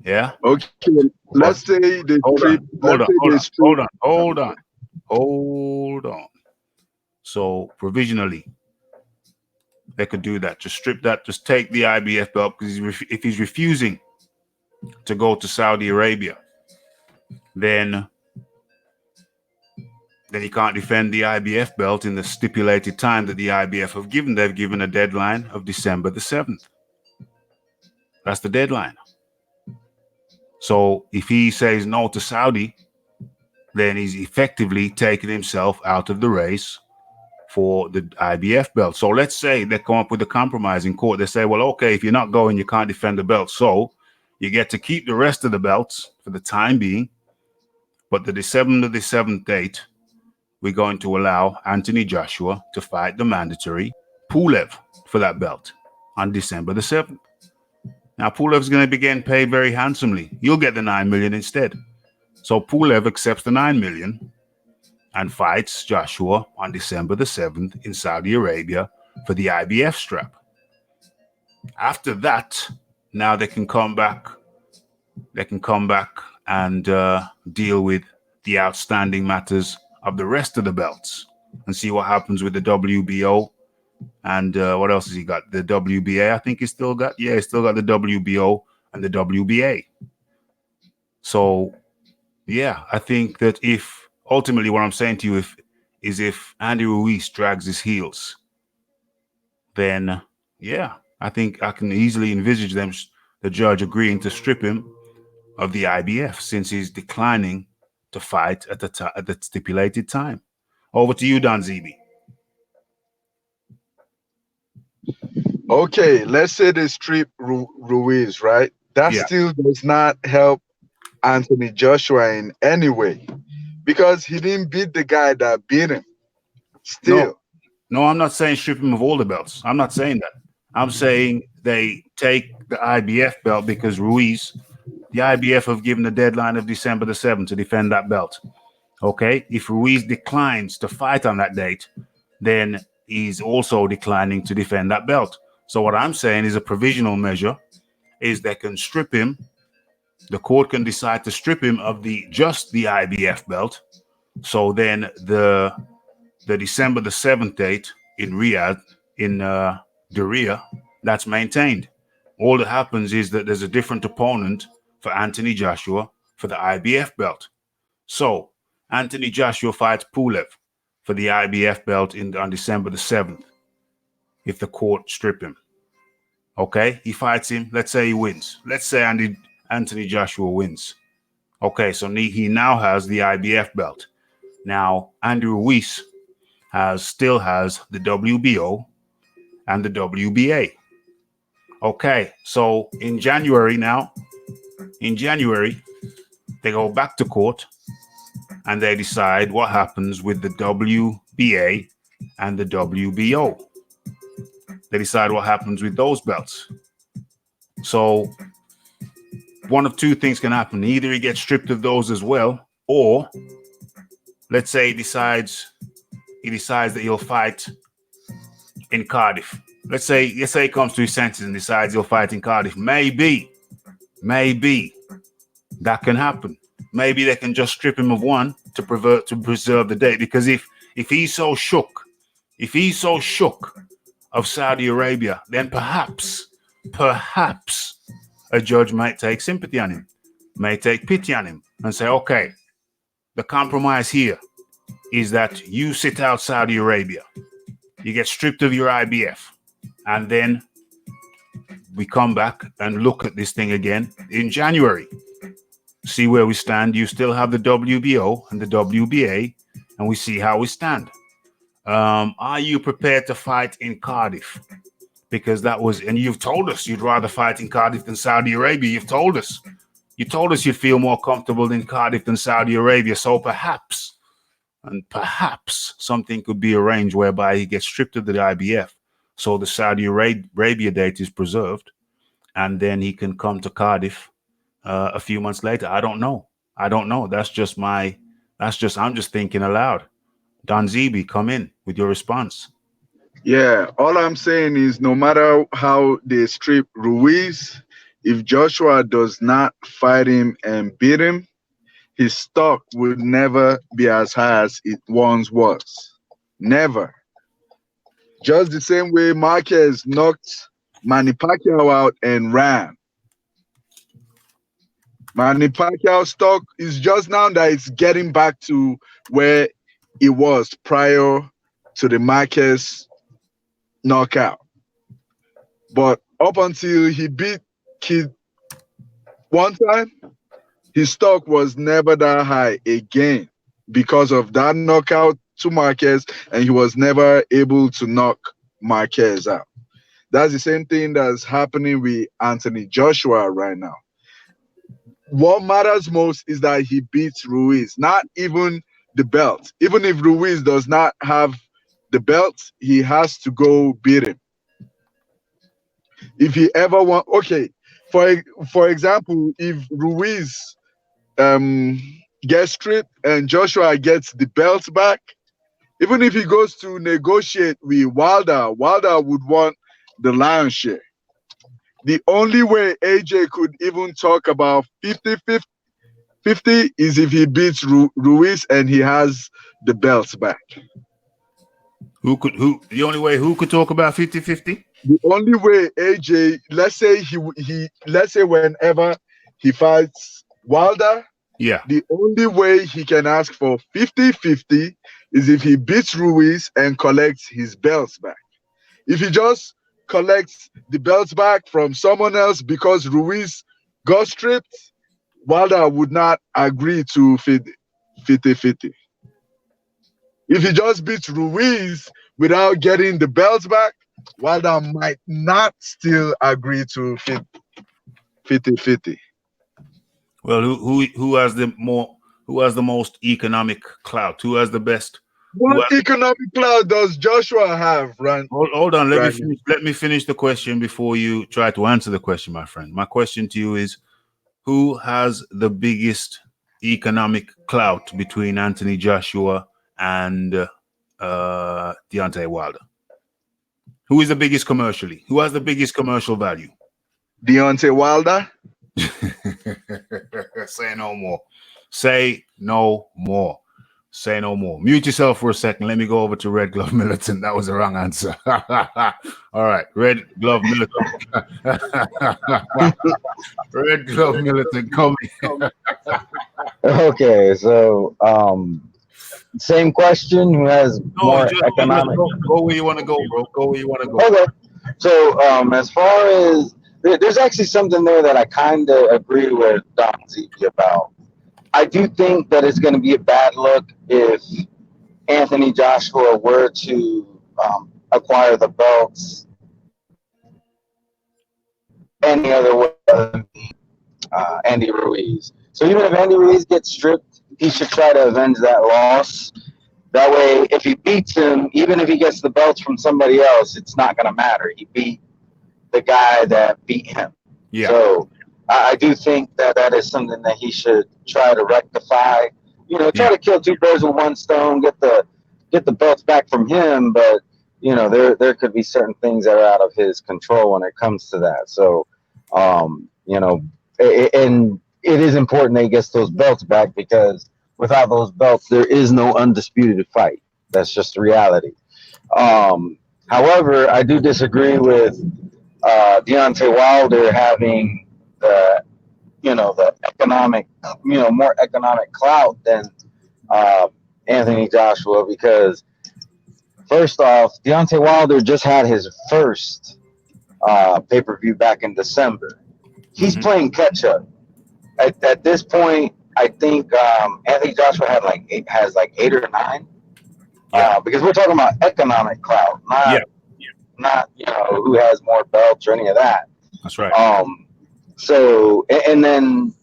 Yeah? Okay, let's say they Hold on. So provisionally, they could do that. Just strip that. Just take the IBF belt because if he's refusing to go to Saudi Arabia, then he can't defend the IBF belt in the stipulated time that the IBF have given. They've given a deadline of December the 7th. That's the deadline. So if he says no to Saudi, then he's effectively taking himself out of the race for the IBF belt. So let's say they come up with a compromise in court. They say, well, okay, if you're not going, you can't defend the belt. So you get to keep the rest of the belts for the time being. But the December the 7th date, we're going to allow Anthony Joshua to fight the mandatory Pulev for that belt on December the 7th. Now, Pulev's going to be getting paid very handsomely. You'll get the $9 million instead. So Pulev accepts the $9 million and fights Joshua on December the 7th in Saudi Arabia for the IBF strap. After that, now they can come back. They can come back and deal with the outstanding matters of the rest of the belts and see what happens with the WBO. And what else has he got? The WBA, I think he's still got. Yeah, he's still got the WBO and the WBA. So, yeah, I think that if ultimately what I'm saying to you if Andy Ruiz drags his heels, then yeah, I think I can easily envisage the judge agreeing to strip him of the IBF since he's declining to fight at the stipulated time. Over to you, Don ZB. Okay, let's say they strip Ruiz, right? That still does not help Anthony Joshua in any way because he didn't beat the guy that beat him. Still. No, I'm not saying strip him of all the belts. I'm not saying that. I'm saying they take the IBF belt because Ruiz, the IBF have given the deadline of December the 7th to defend that belt. Okay? If Ruiz declines to fight on that date, then he's also declining to defend that belt. So what I'm saying is a provisional measure is they can strip him. The court can decide to strip him of just the IBF belt. So then the December the 7th date in Riyadh, in Diriyah, that's maintained. All that happens is that there's a different opponent for Anthony Joshua for the IBF belt. So Anthony Joshua fights Pulev for the IBF belt on December the 7th. If the court strip him. Okay, he fights him. Let's say he wins. Let's say Anthony Joshua wins. Okay, so he now has the IBF belt. Now, Andy Ruiz still has the WBO and the WBA. Okay, so in January, they go back to court and they decide what happens with the WBA and the WBO. They decide what happens with those belts. So one of two things can happen. Either he gets stripped of those as well, or let's say he decides that he'll fight in Cardiff. Let's say he comes to his senses and decides he'll fight in Cardiff. Maybe that can happen. Maybe they can just strip him of one to preserve the date. Because if he's so shook of Saudi Arabia, then perhaps a judge might take sympathy on him, may take pity on him and say, okay, the compromise here is that you sit out Saudi Arabia, you get stripped of your IBF, and then we come back and look at this thing again in January, see where we stand. You still have the WBO and the WBA, and we see how we stand. Are you prepared to fight in Cardiff? Because and you've told us you'd rather fight in Cardiff than Saudi Arabia. You told us you'd feel more comfortable in Cardiff than Saudi Arabia. So perhaps something could be arranged whereby he gets stripped of the IBF. So the Saudi Arabia date is preserved, and then he can come to Cardiff a few months later. I don't know. I'm just thinking aloud. Don ZB, come in with your response. Yeah, all I'm saying is no matter how they strip Ruiz, if Joshua does not fight him and beat him, his stock would never be as high as it once was. Never. Just the same way Marquez knocked Manny Pacquiao out and ran. Manny Pacquiao's stock is just now that it's getting back to where it was prior to the Marquez knockout. But up until he beat Kid one time, his stock was never that high again because of that knockout to Marquez, and he was never able to knock Marquez out. That's the same thing that's happening with Anthony Joshua right now. What matters most is that he beats Ruiz, not even the belt. Even if Ruiz does not have the belt, he has to go beat him. If he ever want, okay, for example, if Ruiz gets stripped and Joshua gets the belt back, even if he goes to negotiate with Wilder, Wilder would want the lion's share. The only way AJ could even talk about 50-50 is if he beats Ruiz and he has the belts back. The only way who could talk about 50-50? The only way AJ, let's say whenever he fights Wilder, yeah, the only way he can ask for 50-50 is if he beats Ruiz and collects his belts back. If he just collects the belts back from someone else because Ruiz got stripped, Wilder would not agree to 50-50. If he just beats Ruiz without getting the belts back, Wilder might not still agree to 50-50. Well, who has the most economic clout? Who has the best? What economic clout does Joshua have, Rand? Hold on. Let me finish the question before you try to answer the question, my friend. My question to you is, who has the biggest economic clout between Anthony Joshua and Deontay Wilder? Who is the biggest commercially? Who has the biggest commercial value? Deontay Wilder? Say no more. Say no more. Say no more. Mute yourself for a second. Let me go over to Red Glove Militant. That was the wrong answer. All right. Red Glove Militant. Red Glove Militant, come here. Okay, so same question. Who has more economic? Go where you want to go, bro. Go where you want to go. Okay. So as far as there's actually something there that I kind of agree with Don Zeke about. I do think that it's going to be a bad look if Anthony Joshua were to acquire the belts any other way than Andy Ruiz. So even if Andy Ruiz gets stripped, he should try to avenge that loss. That way, if he beats him, even if he gets the belts from somebody else, it's not going to matter. He beat the guy that beat him. Yeah. So I do think that is something that he should try to rectify. Try to kill two birds with one stone. Get the belts back from him, but there could be certain things that are out of his control when it comes to that. So, and it is important that he gets those belts back, because without those belts, there is no undisputed fight. That's just the reality. However, I do disagree with Deontay Wilder having the economic, more economic clout than Anthony Joshua, because first off, Deontay Wilder just had his first pay-per-view back in December. He's playing catch-up. At this point, I think Anthony Joshua has 8 or 9. Because we're talking about economic clout, not who has more belts or any of that. That's right. So, and then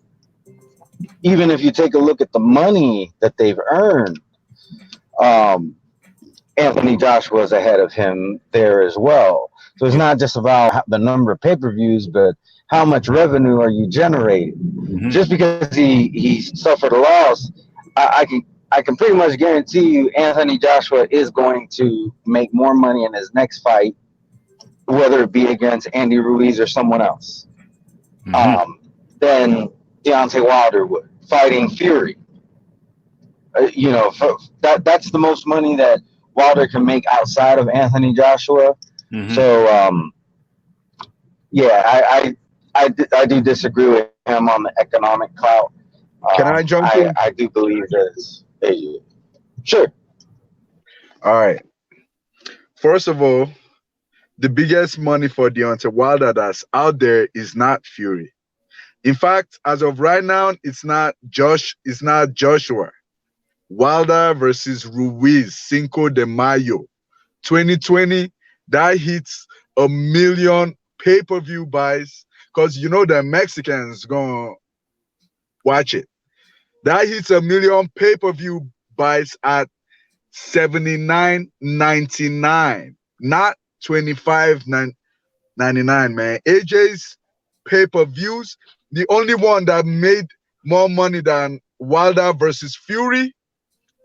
even if you take a look at the money that they've earned, Anthony Joshua is ahead of him there as well. So it's not just about the number of pay-per-views, but how much revenue are you generating? Mm-hmm. Just because he suffered a loss, I can pretty much guarantee you Anthony Joshua is going to make more money in his next fight, whether it be against Andy Ruiz or someone else, than Deontay Wilder would, fighting Fury. That's the most money that Wilder can make outside of Anthony Joshua. Mm-hmm. So, I do disagree with him on the economic clout. Can I jump in? I do believe there's sure. All right. First of all, the biggest money for Deontay Wilder that's out there is not Fury. In fact, as of right now, it's not Joshua. Wilder versus Ruiz, Cinco de Mayo, 2020. That hits 1 million pay-per-view buys because you know the Mexicans gonna watch it. That hits 1 million pay-per-view buys at $79.99, not $25.99, man. AJ's pay-per-views, the only one that made more money than Wilder versus Fury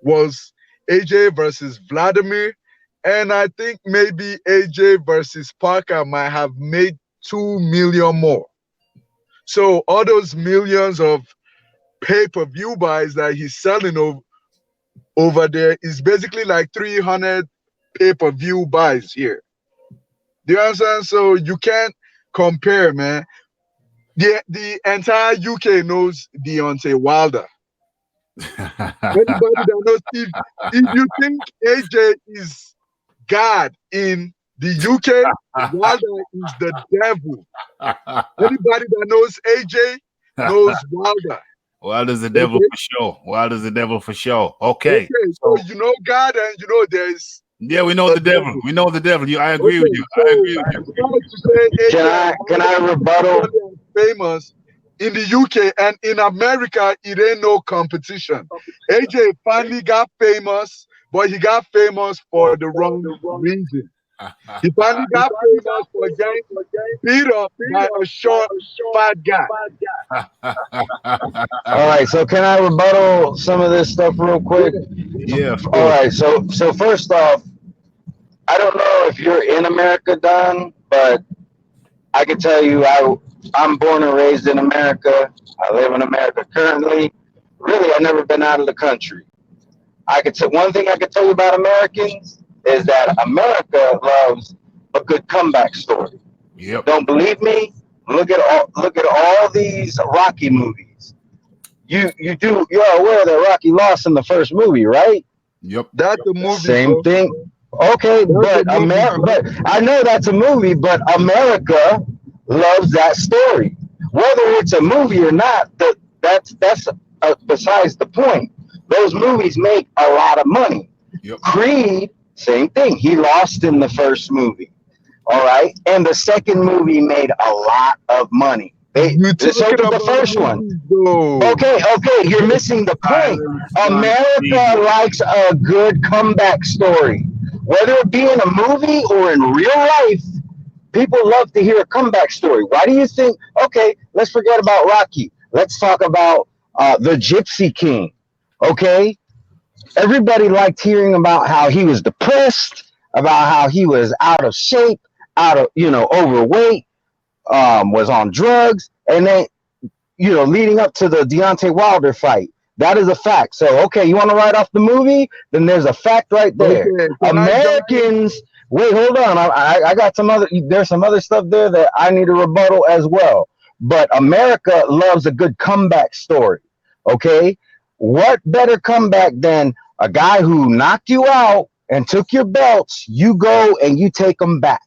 was AJ versus Vladimir. And I think maybe AJ versus Parker might have made 2 million more. So all those millions of pay-per-view buys that he's selling over there is basically like 300 pay-per-view buys here. Do you understand? So you can't compare, man. The entire UK knows Deontay Wilder. Anybody that knows, if you think AJ is God in the UK, Wilder is the devil. Anybody that knows AJ knows Wilder. Wilder's the devil for sure. Wilder's the devil for sure. Okay. So you know God, and you know there's. Yeah, we know the devil. We know the devil. I agree with you. So I agree with you. Can I rebuttal? Famous in the UK and in America, it ain't no competition. AJ finally got famous, but he got famous for the wrong reason. He finally got famous for getting beat up by a short, fat guy. All right, so can I rebuttal some of this stuff real quick? Yeah. All right, so first off, I don't know if you're in America, Don, but I can tell you I'm born and raised in America. I live in America currently. Really, I've never been out of the country. One thing I can tell you about Americans is that America loves a good comeback story. Yep. Don't believe me? Look at all these Rocky movies. You're aware that Rocky lost in the first movie, right? Yep. That's a movie. Same thing. Okay, but I know that's a movie, but America loves that story. Whether it's a movie or not, that's besides the point. Those movies make a lot of money. Yep. Creed, same thing. He lost in the first movie. All right. And the second movie made a lot of money. So did the first one. Okay. You're missing the point. America likes a good comeback story. Whether it be in a movie or in real life, people love to hear a comeback story. Why do you think? Okay, let's forget about Rocky. Let's talk about the Gypsy King. Okay. Everybody liked hearing about how he was depressed, about how he was out of shape, overweight, was on drugs, and then, leading up to the Deontay Wilder fight. That is a fact. So, okay, you want to write off the movie? Then there's a fact right there. Okay, Americans, wait, hold on. I got there's some other stuff there that I need to rebuttal as well. But America loves a good comeback story. Okay? What better comeback than a guy who knocked you out and took your belts, you go and you take them back.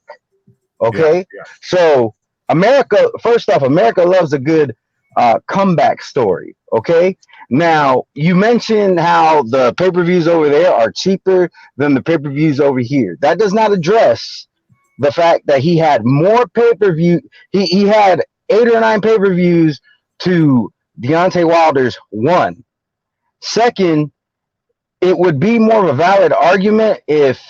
Okay? Yeah. So first off, America loves a good comeback story. Okay? Now, you mentioned how the pay-per-views over there are cheaper than the pay-per-views over here. That does not address the fact that he had more pay-per-view. He had 8 or 9 pay-per-views to Deontay Wilder's 1. Second, it would be more of a valid argument if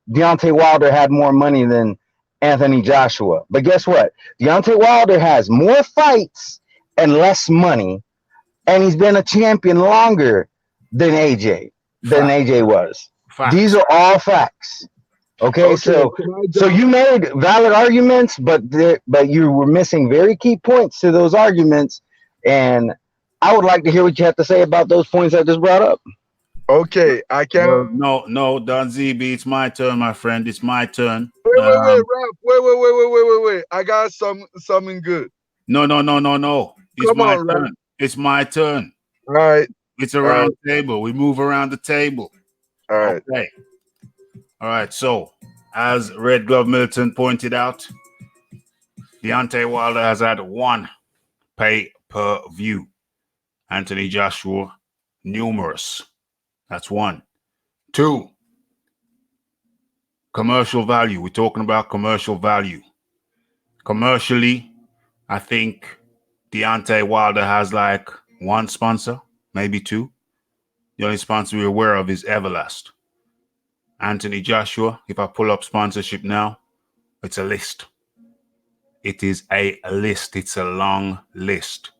Deontay Wilder had more money than Anthony Joshua. But guess what? Deontay Wilder has more fights and less money, and he's been a champion longer than AJ was. Facts. These are all facts. Okay, so you made valid arguments, but you were missing very key points to those arguments, and I would like to hear what you have to say about those points I just brought up. Okay, I can't. No, Don ZB, it's my turn, my friend. It's my turn. Wait, Raph. Wait. I got something good. No. It's my turn. It's my turn. All right. It's a round table. We move around the table. All right. Okay. All right. So, as Red Glove Militant pointed out, Deontay Wilder has had 1 pay-per-view. Anthony Joshua, numerous That's one. Two, commercial value. We're talking about commercial value. Commercially, I think Deontay Wilder has like one sponsor, maybe two. The only sponsor we're aware of is Everlast. Anthony Joshua, if I pull up sponsorship now, it's a list. It is a list. It's a long list.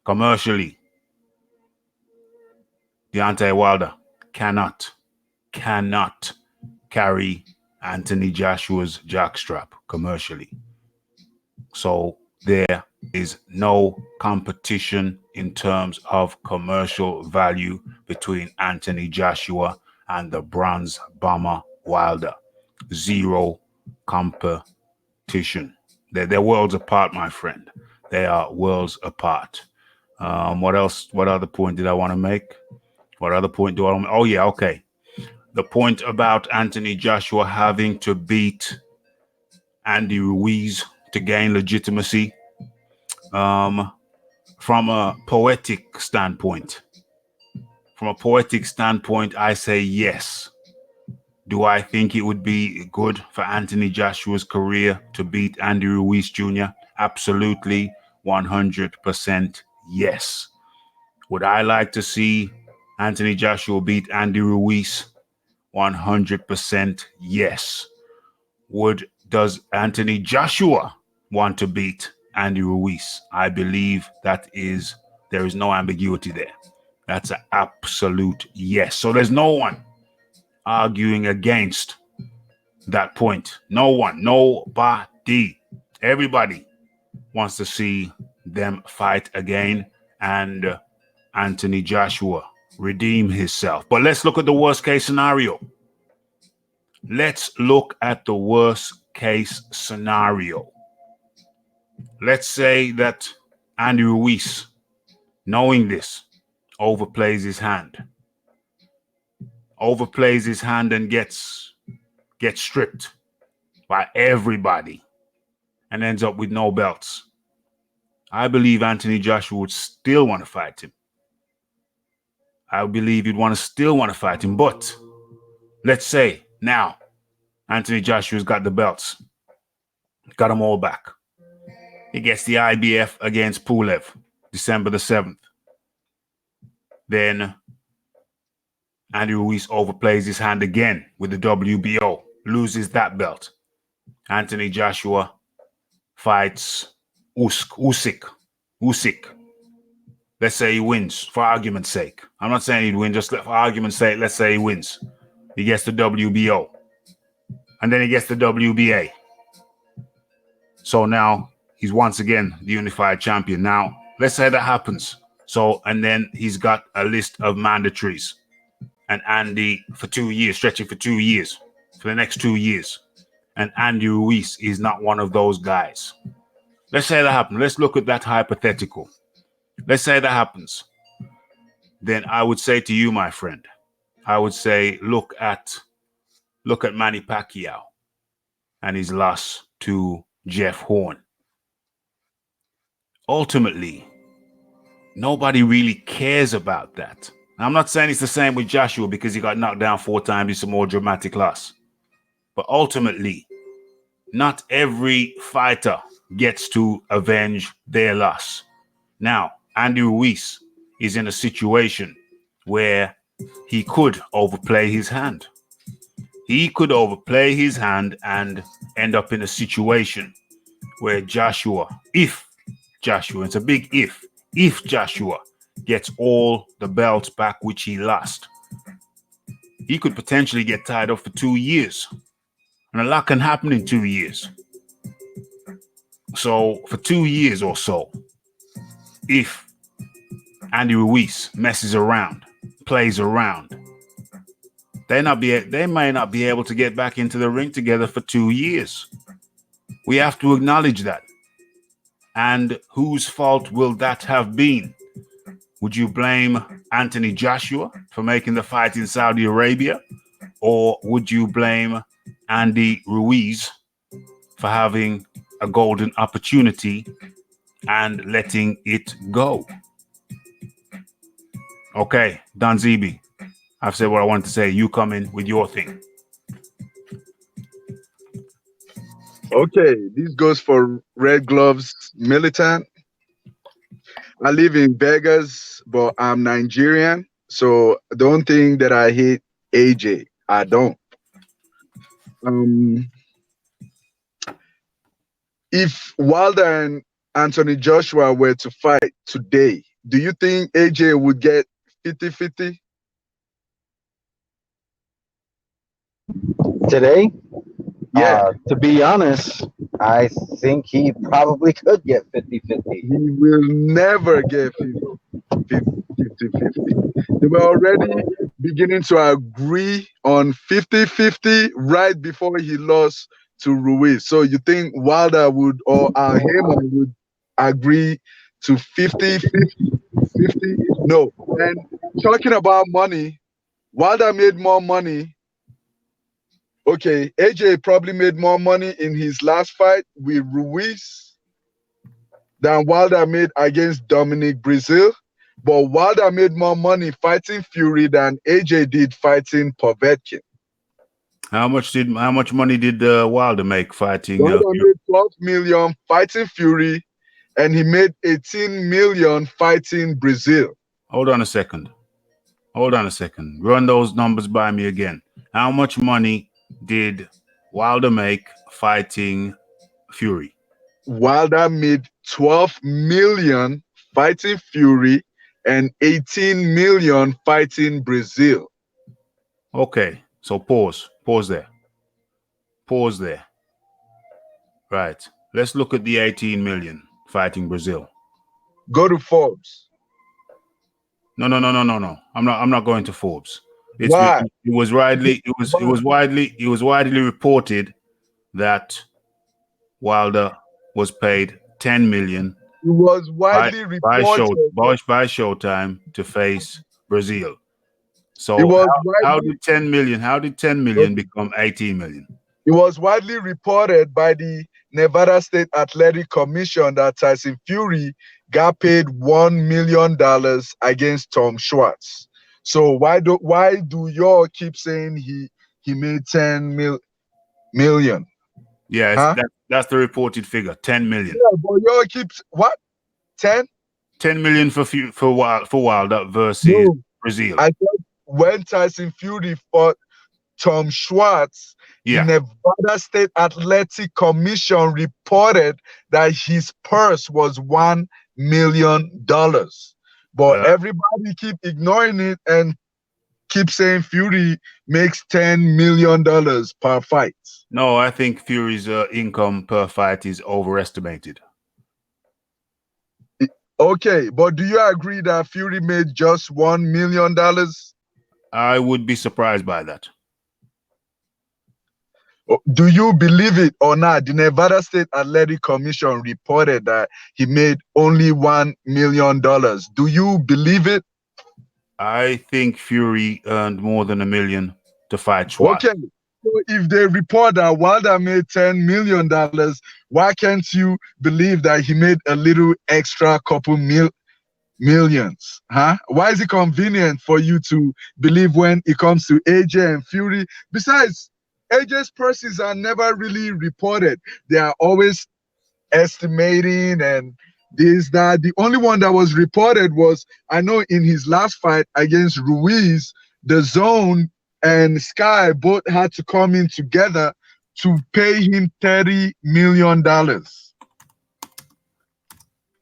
Commercially, Deontay Wilder cannot carry Anthony Joshua's jockstrap commercially. So there is no competition in terms of commercial value between Anthony Joshua and the bronze bomber Wilder. Zero competition. They're worlds apart, my friend. They are worlds apart. What else? What other point did I want to make? What other point do I want to make? Oh, yeah, okay. The point about Anthony Joshua having to beat Andy Ruiz to gain legitimacy. From a poetic standpoint, I say yes. Do I think it would be good for Anthony Joshua's career to beat Andy Ruiz Jr.? Absolutely, 100% yes. Would I like to see Anthony Joshua beat Andy Ruiz? 100% yes. Does Anthony Joshua want to beat Andy Ruiz? I believe there is no ambiguity there. That's an absolute yes. So there's no one arguing against that point. No one, nobody. Everybody wants to see them fight again and Anthony Joshua redeem himself. But let's look at the worst case scenario. Let's look at the worst case scenario. Let's say that Andy Ruiz, knowing this, overplays his hand and gets stripped by everybody and ends up with no belts. I believe Anthony Joshua would still want to fight him. I believe he'd still want to fight him. But let's say now Anthony Joshua's got the belts. Got them all back. He gets the IBF against Pulev, December the 7th. Then Andy Ruiz overplays his hand again with the WBO, loses that belt. Anthony Joshua fights Usyk. Let's say he wins, for argument's sake. I'm not saying he'd win, just for argument's sake, let's say he wins. He gets the WBO. And then he gets the WBA. So now he's once again the unified champion. Now, let's say that happens. So, and then he's got a list of mandatories. And Andy for 2 years, stretching for 2 years, for the next 2 years. And Andy Ruiz is not one of those guys. Let's say that happens. Let's look at that hypothetical. Let's say that happens. Then I would say to you, my friend, I would say, look at Manny Pacquiao and his loss to Jeff Hearn. Ultimately, nobody really cares about that. Now, I'm not saying it's the same with Joshua because he got knocked down 4 times. It's a more dramatic loss. But ultimately, not every fighter gets to avenge their loss. Now, Andy Ruiz is in a situation where he could overplay his hand. He could overplay his hand and end up in a situation where Joshua, it's a big if Joshua gets all the belts back which he lost, he could potentially get tied up for 2 years. And a lot can happen in 2 years. So for 2 years or so, if Andy Ruiz messes around, plays around, they may not be able to get back into the ring together for 2 years. We have to acknowledge that. And whose fault will that have been? Would you blame Anthony Joshua for making the fight in Saudi Arabia? Or would you blame Andy Ruiz for having a golden opportunity and letting it go? Okay, Don Zeeby, I've said what I wanted to say. You come in with your thing. Okay, this goes for Red Gloves Militant. I live in Vegas, but I'm Nigerian, so don't think that I hate AJ. I don't. Um, if Wilder and Anthony Joshua were to fight today, do you think AJ would get 50-50? Today, Yeah, to be honest, I think he probably could get 50-50. he will never get 50-50. They were already beginning to agree on 50-50 right before he lost to Ruiz. So you think Wilder would or Heyman would agree to 50-50? No. And talking about money, Wilder made more money. Okay, AJ probably made more money in his last fight with Ruiz than Wilder made against Dominic Brazil. But Wilder made more money fighting Fury than AJ did fighting Povetkin. How much money did Wilder make fighting? Wilder made 12 million fighting Fury, and he made 18 million fighting Brazil. Hold on a second. Run those numbers by me again. How much money did Wilder make fighting Fury? Wilder made 12 million fighting Fury and 18 million fighting Brazil. Okay, so pause there. Right, let's look at the 18 million fighting Brazil. Go to Forbes. No. I'm not going to Forbes. Why? It was widely reported that Wilder was paid 10 million. It was widely reported by Showtime to face Brazil. So it was how did 10 million become 18 million? It was widely reported by the Nevada State Athletic Commission that Tyson Fury got paid $1 million against Tom Schwartz. So why do y'all keep saying he made 10 million? Yeah, that's the reported figure, 10 million. Yeah, but y'all keep what? 10? 10 million for Wilder versus Brazil. I thought when Tyson Fury fought Tom Schwartz, the Nevada State Athletic Commission reported that his purse was $1 million. But everybody keep ignoring it and keep saying Fury makes $10 million per fight. No, I think Fury's income per fight is overestimated. Okay, but do you agree that Fury made just $1 million? I would be surprised by that. Do you believe it or not? The Nevada State Athletic Commission reported that he made only $1 million. Do you believe it? I think Fury earned more than $1 million to fight Schwartz. Okay, so if they report that Wilder made $10 million, why can't you believe that he made a little extra couple millions? Huh? Why is it convenient for you to believe when it comes to AJ and Fury? Besides, AJ's purses are never really reported. They are always estimating and this, that. The only one that was reported was, I know in his last fight against Ruiz, the Zone and Sky both had to come in together to pay him $30 million.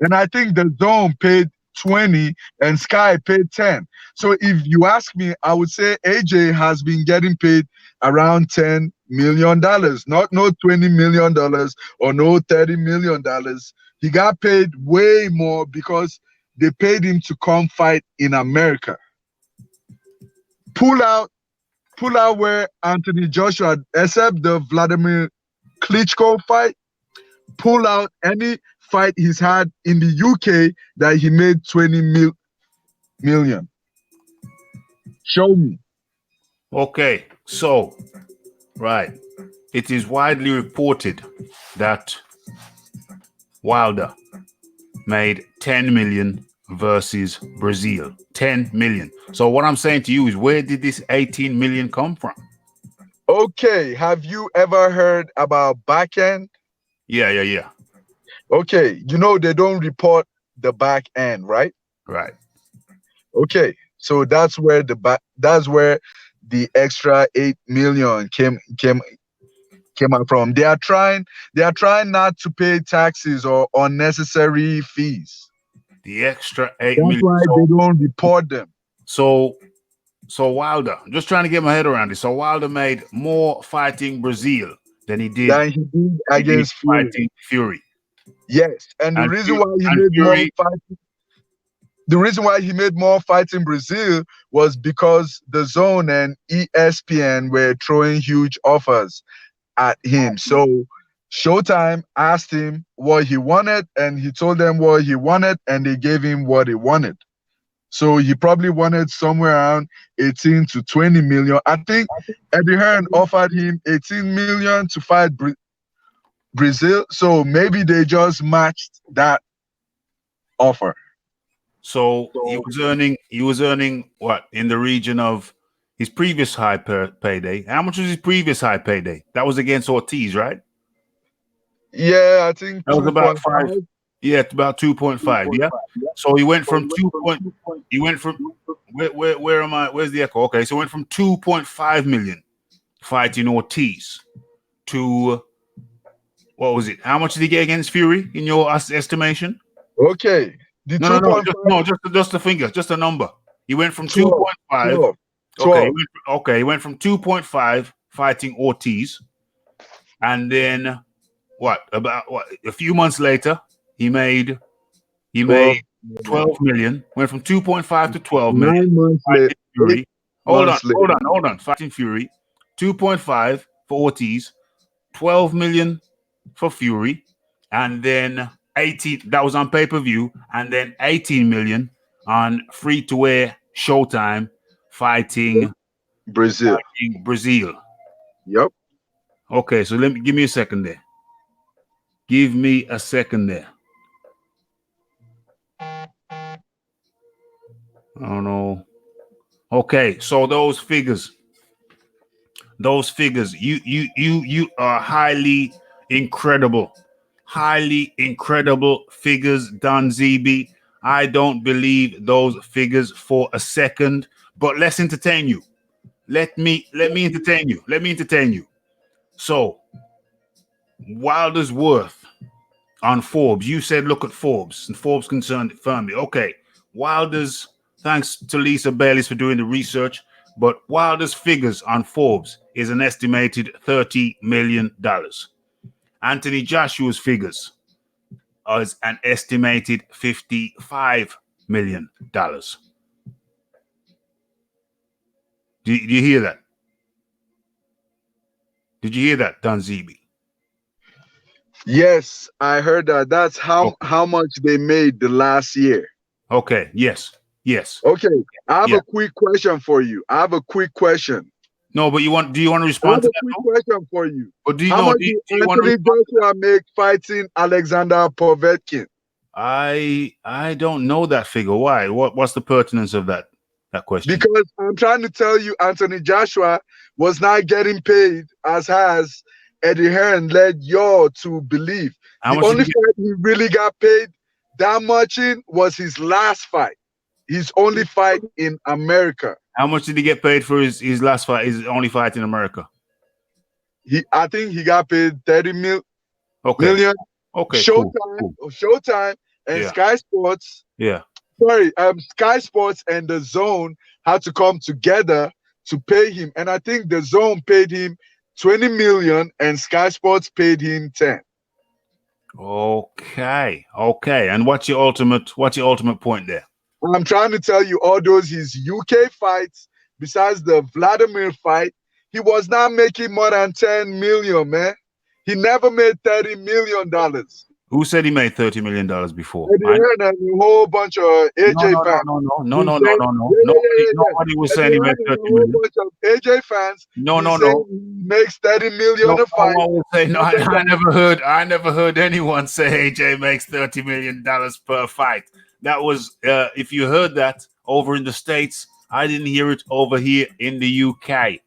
And I think the Zone paid 20 and Sky paid 10. So if you ask me, I would say AJ has been getting paid around $10 million, not no $20 million or no $30 million. He got paid way more because they paid him to come fight in America. Pull out where Anthony Joshua, except the Vladimir Klitschko fight, pull out any fight he's had in the UK that he made 20 million. Show me. Okay, so, right. It is widely reported that Wilder made 10 million versus Brazil. 10 million. So what I'm saying to you is, where did this 18 million come from? Okay, have you ever heard about back end? Yeah. Okay, you know they don't report the back end, right? Right. Okay, so that's where the extra 8 million came out from. They are trying not to pay taxes or unnecessary fees. The extra 8 That's million. why they don't report them. So Wilder, I'm just trying to get my head around this. So Wilder made more fighting Brazil than he did Than he did against Fury. fighting Fury. Yes, and the And reason Fu- why he and made more Fury, fighting, the reason why he made more fighting Brazil was because the Zone and ESPN were throwing huge offers at him. So Showtime asked him what he wanted, and he told them what he wanted, and they gave him what he wanted. So he probably wanted somewhere around 18 to 20 million. I think Eddie Hearn offered him 18 million to fight Brazil. So maybe they just matched that offer. so he was earning what, in the region of his previous high payday. How much was his previous high payday? That was against Ortiz, right? Yeah, I think That was about 5. 2.5. Yeah, it's about 2.5. Yeah. So he went from where am I? Where's the echo? Okay, so he went from 2.5 million fighting Ortiz to, what was it? How much did he get against Fury in your estimation? Okay. The No, 2.5. just a finger, just a number. He went from 12, 2.5. 12, Okay, he went from 2.5 fighting Ortiz, and then about a few months later, he made 12 million. Went from 2.5 to 12 million. 9 months later. Fury. Hold months later. on. Fighting Fury, 2.5 for Ortiz, 12 million for Fury, and then 18. That was on pay-per-view, and then 18 million on free-to-air Showtime fighting Brazil. Yep. Okay, so give me a second there. Give me a second there. Oh no. Okay, so those figures, you are highly incredible figures, Don ZB. I don't believe those figures for a second, but let's entertain you. Let me entertain you. So, Wilder's worth on Forbes. You said look at Forbes, and Forbes confirmed me. Okay, Wilder's, thanks to Lisa Bayliss for doing the research, but Wilder's figures on Forbes is an estimated $30 million. Anthony Joshua's figures is an estimated $55 million. Do you hear that? Did you hear that, Don ZB? Yes, I heard that. That's how much they made the last year. Okay. Yes. Okay. I have a quick question for you. No, but do you want to respond to that? I have a quick question for you. But how much did Anthony Joshua make fighting Alexander Povetkin? I don't know that figure. Why? What's the pertinence of that question? Because I'm trying to tell you, Anthony Joshua was not getting paid as has Eddie Hearn led you to believe. The only fight he really got paid that much in was his last fight. His only fight in America. How much did he get paid for his last fight? His only fight in America? I think he got paid 30 million. Okay. Showtime and Sky Sports. Yeah. Sorry, Sky Sports and the Zone had to come together to pay him, and I think the Zone paid him 20 million and Sky Sports paid him 10. Okay. And what's your ultimate point there? I'm trying to tell you, all those his UK fights, besides the Vladimir fight, he was not making more than 10 million, man. He never made $30 million. Who said he made $30 million before? Eddie Hearn and a whole bunch of AJ fans. No. Nobody was saying he made 30 million. A whole bunch of AJ fans. No. He makes 30 million a fight. I never heard anyone say AJ makes $30 million per fight. That was if you heard that over in the States, I didn't hear it over here in the UK.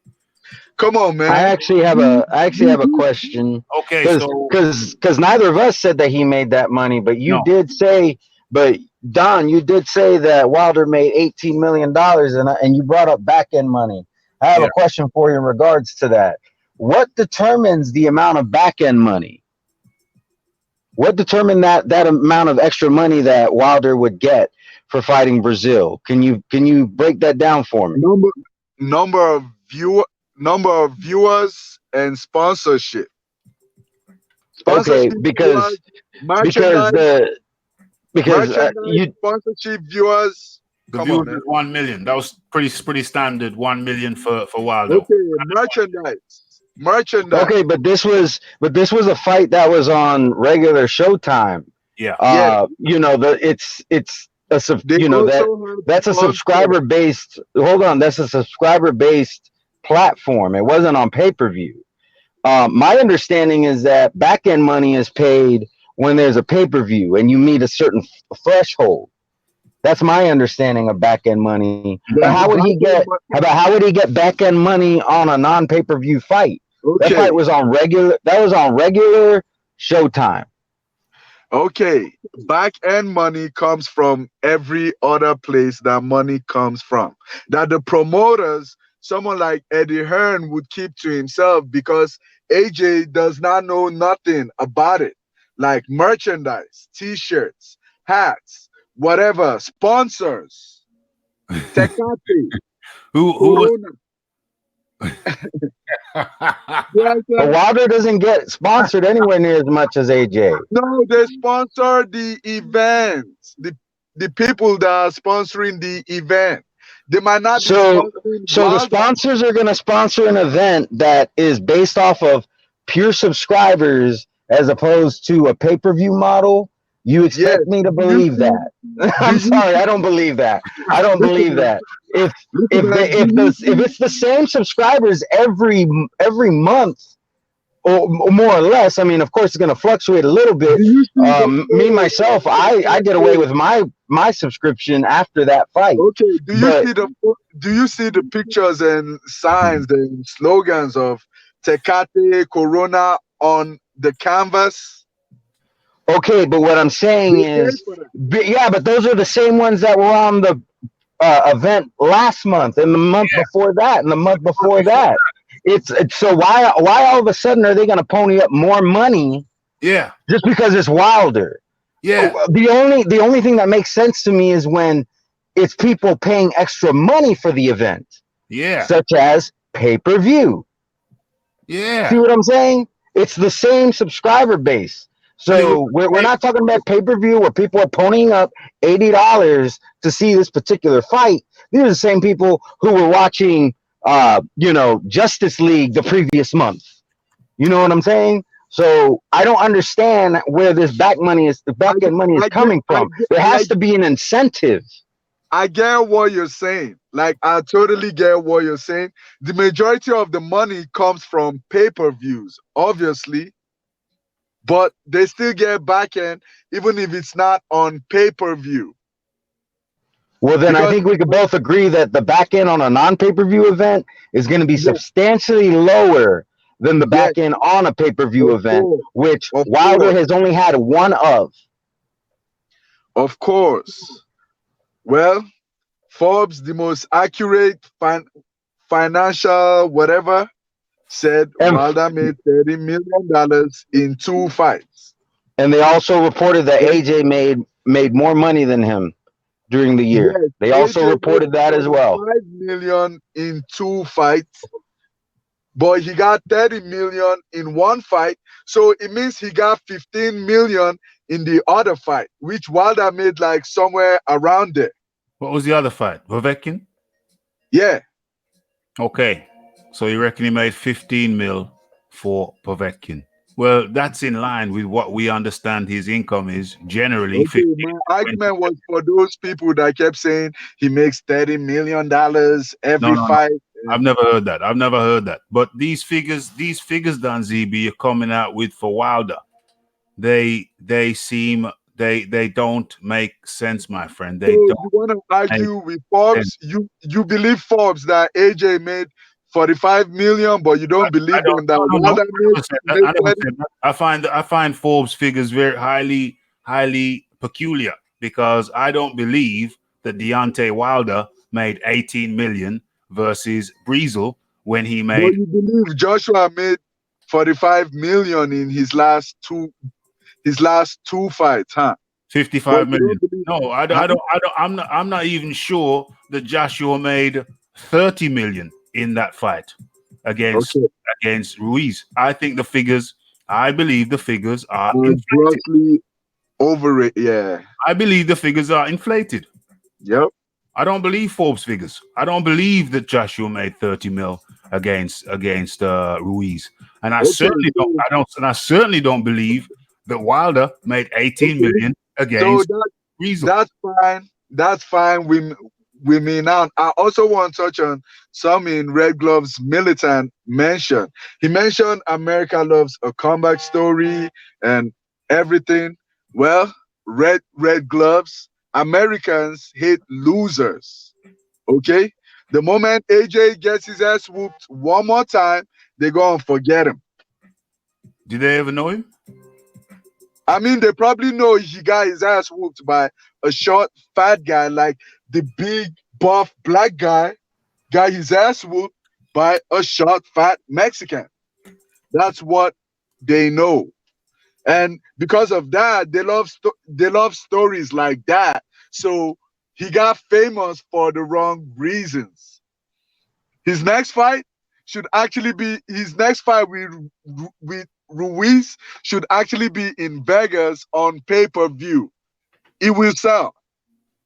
Come on, man. I actually have a question Okay, because so neither of us said that he made that money, but you no. did say, but Don, you did say that Wilder made $18 million, and you brought up back end money. I have a question for you in regards to that. What determines the amount of back end money? What determined that amount of extra money that Wilder would get for fighting Brazil? Can you break that down for me? Number of viewers and sponsorship. Okay, because you sponsorship viewers. The viewers is 1 million. That was pretty standard. 1 million for Wilder. Okay, merchandise. Okay, but this was a fight that was on regular Showtime. Yeah. You know, that's a subscriber based. Hold on, that's a subscriber based platform. It wasn't on pay-per-view. My understanding is that back end money is paid when there's a pay-per-view and you meet a certain threshold. That's my understanding of back end money. But how would he get back end money on a non pay-per-view fight? Okay. That fight was on regular Showtime. Okay, back end money comes from every other place that money comes from. That the promoters, someone like Eddie Hearn, would keep to himself because AJ does not know nothing about it. Like merchandise, t-shirts, hats, whatever, sponsors. Tecate. Who But Wilder doesn't get sponsored anywhere near as much as AJ. No, they sponsor the events. The people that are sponsoring the event. They might not be sponsoring. So the sponsors are going to sponsor an event that is based off of pure subscribers as opposed to a pay-per-view model. You expect me to believe that? I'm sorry, I don't believe that. I don't believe that. If it's the same subscribers every month, or more or less, I mean, of course, it's going to fluctuate a little bit. Me myself, I get away with my subscription after that fight. Okay, do you see the pictures and signs and slogans of Tecate Corona on the canvas? Okay, but what I'm saying is, but those are the same ones that were on the event last month, and the month before that, and the month before that. It's so why all of a sudden are they going to pony up more money? Yeah, just because it's Wilder. Yeah. The only thing that makes sense to me is when it's people paying extra money for the event. Yeah. Such as pay-per-view. Yeah. See what I'm saying? It's the same subscriber base. So we're not talking about pay-per-view where people are ponying up $80 to see this particular fight. These are the same people who were watching, Justice League the previous month. You know what I'm saying? So I don't understand where this back end money is coming from. There has to be an incentive. I get what you're saying. Like, I totally get what you're saying. The majority of the money comes from pay-per-views, obviously. But they still get back end, even if it's not on pay-per-view. Well, then I think we could both agree that the back end on a non-pay-per-view event is going to be substantially lower than the back end on a pay-per-view event, which Wilder has only had one of. Of course. Well, Forbes, the most accurate financial whatever, said Wilder made $30 million in 2 fights. And they also reported that AJ made more money than him during the year. Yes, they also AJ reported that as well. $5 million in 2 fights, but he got $30 million in 1 fight. So it means he got $15 million in the other fight, which Wilder made like somewhere around there. What was the other fight? Povetkin? Yeah. Okay. So you reckon he made 15 mil for Povetkin? Well, that's in line with what we understand his income is generally. Okay, my argument was for those people that kept saying he makes $30 million every fight. No. I've never heard that. But these figures, Dan ZB, are coming out with for Wilder. They seem they don't make sense, my friend. So They you don't want to make argue with sense. Forbes? You believe Forbes that AJ made 45 million, but you don't I believe don't. them that No, no, no. Wilder I made never 30? said that. I find Forbes figures very highly peculiar because I don't believe that Deontay Wilder made 18 million versus Breezel when he But made you believe Joshua made 45 million in his last two fights, huh? But 55 you million. don't believe, No, huh? I'm not even sure that Joshua made 30 million in that fight against Okay. against Ruiz. I believe the figures are inflated. Grossly over it. Yeah. I believe the figures are inflated. Yep. I don't believe Forbes figures. I don't believe that Joshua made 30 mil against Ruiz. And I Okay. certainly don't So I don't and I certainly don't believe that Wilder made 18 okay. million So against Ruiz. that's fine. That's fine with me now. I also want to touch on some in Red Gloves militant mention. He mentioned America loves a comeback story and everything. Well, Red Gloves, Americans hate losers. Okay? The moment AJ gets his ass whooped one more time, they go and forget him. Did they ever know him? I mean, they probably know he got his ass whooped by a short, fat guy, like the big, buff black guy got his ass whooped by a short, fat Mexican. That's what they know, and because of that, they love stories like that. So he got famous for the wrong reasons. His next fight should actually be his next fight with Ruiz should actually be in Vegas on pay-per-view. It will sell.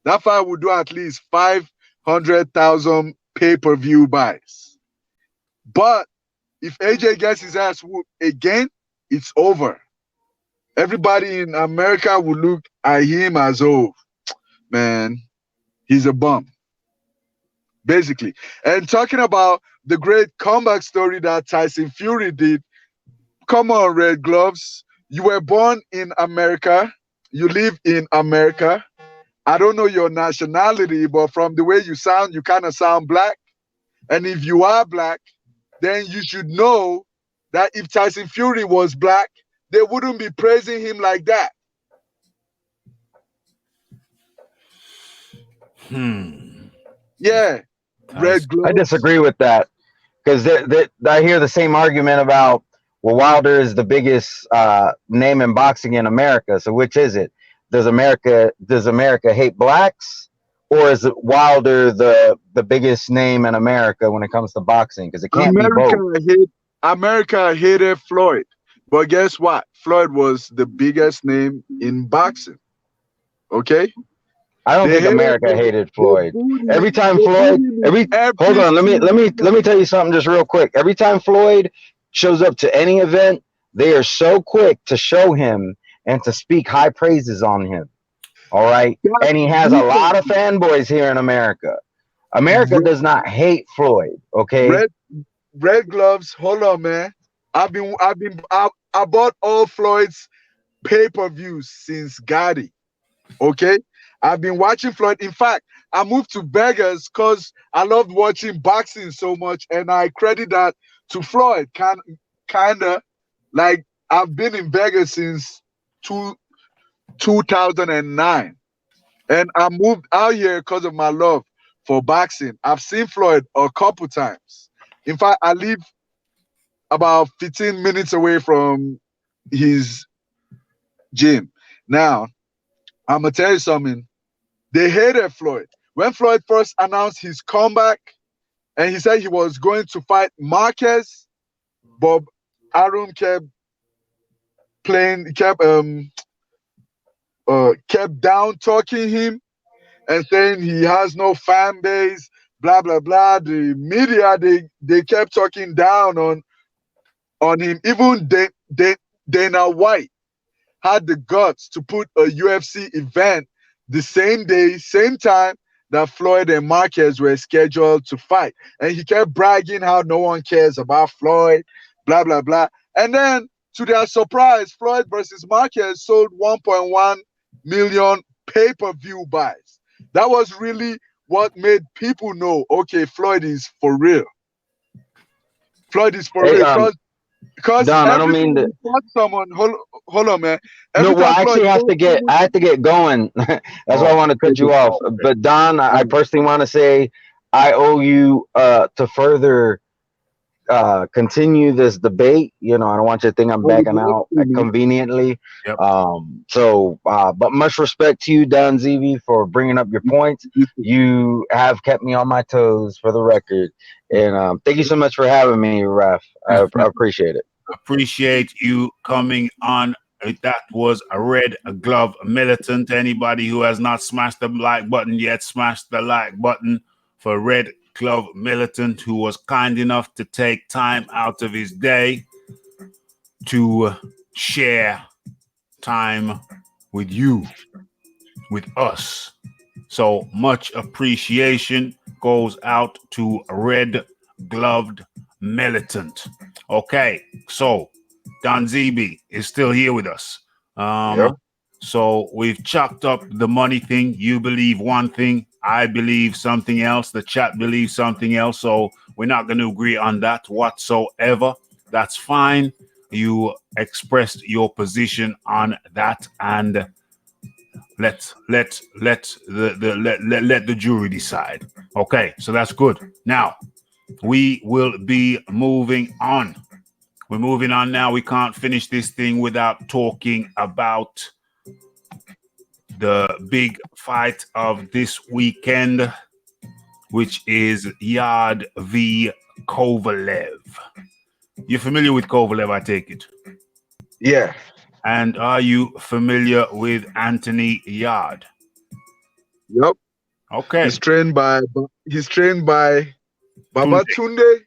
That fight will do at least 500,000 pay-per-view buys. But if AJ gets his ass whooped again, it's over. Everybody in America will look at him as, oh, man, he's a bum, basically. And talking about the great comeback story that Tyson Fury did, come on, Red Gloves. You were born in America. You live in America. I don't know your nationality, but from the way you sound, you kind of sound black. And if you are black, then you should know that if Tyson Fury was black, they wouldn't be praising him like that. Yeah, Red Tyson. I Gloves. disagree with that because I hear the same argument about, well, Wilder is the biggest name in boxing in America. So which is it? Does America hate blacks, or is it Wilder the biggest name in America when it comes to boxing? Because it can't be America both. America hated Floyd, but guess what? Floyd was the biggest name in boxing. Okay, I don't they think hated America Floyd. hated They Floyd. booed him. Every time They booed Floyd, him in hold every on, single let me fight. tell you something just real quick. Every time Floyd shows up to any event, they are so quick to show him and to speak high praises on him. All right, That's and he has a lot of different. fanboys here in America. America Red, does not hate Floyd. Okay, red, red gloves. Hold on, man. I bought all Floyd's pay-per-views since Gotti. Okay, I've been watching Floyd. In fact, I moved to Vegas because I loved watching boxing so much, and I credit that to Floyd. Kinda like I've been in Vegas since 2009, and I moved out here because of my love for boxing. I've seen Floyd a couple times. In fact, I live about 15 minutes away from his gym. Now, I'm gonna tell you something. They hated Floyd. When Floyd first announced his comeback and he said he was going to fight Marquez, Bob Arum kept playing, kept down talking him and saying he has no fan base, blah blah blah. The media they kept talking down on him. Even Dana White had the guts to put a UFC event the same day, same time that Floyd and Marquez were scheduled to fight. And he kept bragging how no one cares about Floyd, blah, blah, blah. And then, to their surprise, Floyd versus Marquez sold 1.1 million pay-per-view buys. That was really what made people know, okay, Floyd is for real. Floyd is for Hey, real. Because Don, I don't every mean time to. he fought someone, hold on, man. No, Every well, time I Floyd actually have fought to get. someone, I have to get going. That's why I want to cut you off. But Don, I personally want to say I owe you to further continue this debate. You know, I don't want you to think I'm backing out conveniently. Yep. But much respect to you, Don ZV, for bringing up your points. You have kept me on my toes, for the record, and thank you so much for having me, Raph. I appreciate it. Appreciate you coming on. That was a Red Glove Militant. Anybody who has not smashed the like button yet, smash the like button for Red Glove Militant, who was kind enough to take time out of his day to share time with you, with us. So much appreciation goes out to Red Gloved Militant. Okay, so Don ZB is still here with us. Yep. So we've chalked up the money thing. You believe one thing, I believe something else, the chat believes something else. So we're not going to agree on that whatsoever. That's fine. You expressed your position on that, and let the jury decide. Okay, so that's good. Now we will be moving on. We're moving on now. We can't finish this thing without talking about the big fight of this weekend, which is Yard v Kovalev. You're familiar with Kovalev, I take it? Yeah. And are you familiar with Anthony Yard? Yep. Okay. He's trained by Baba Tunde.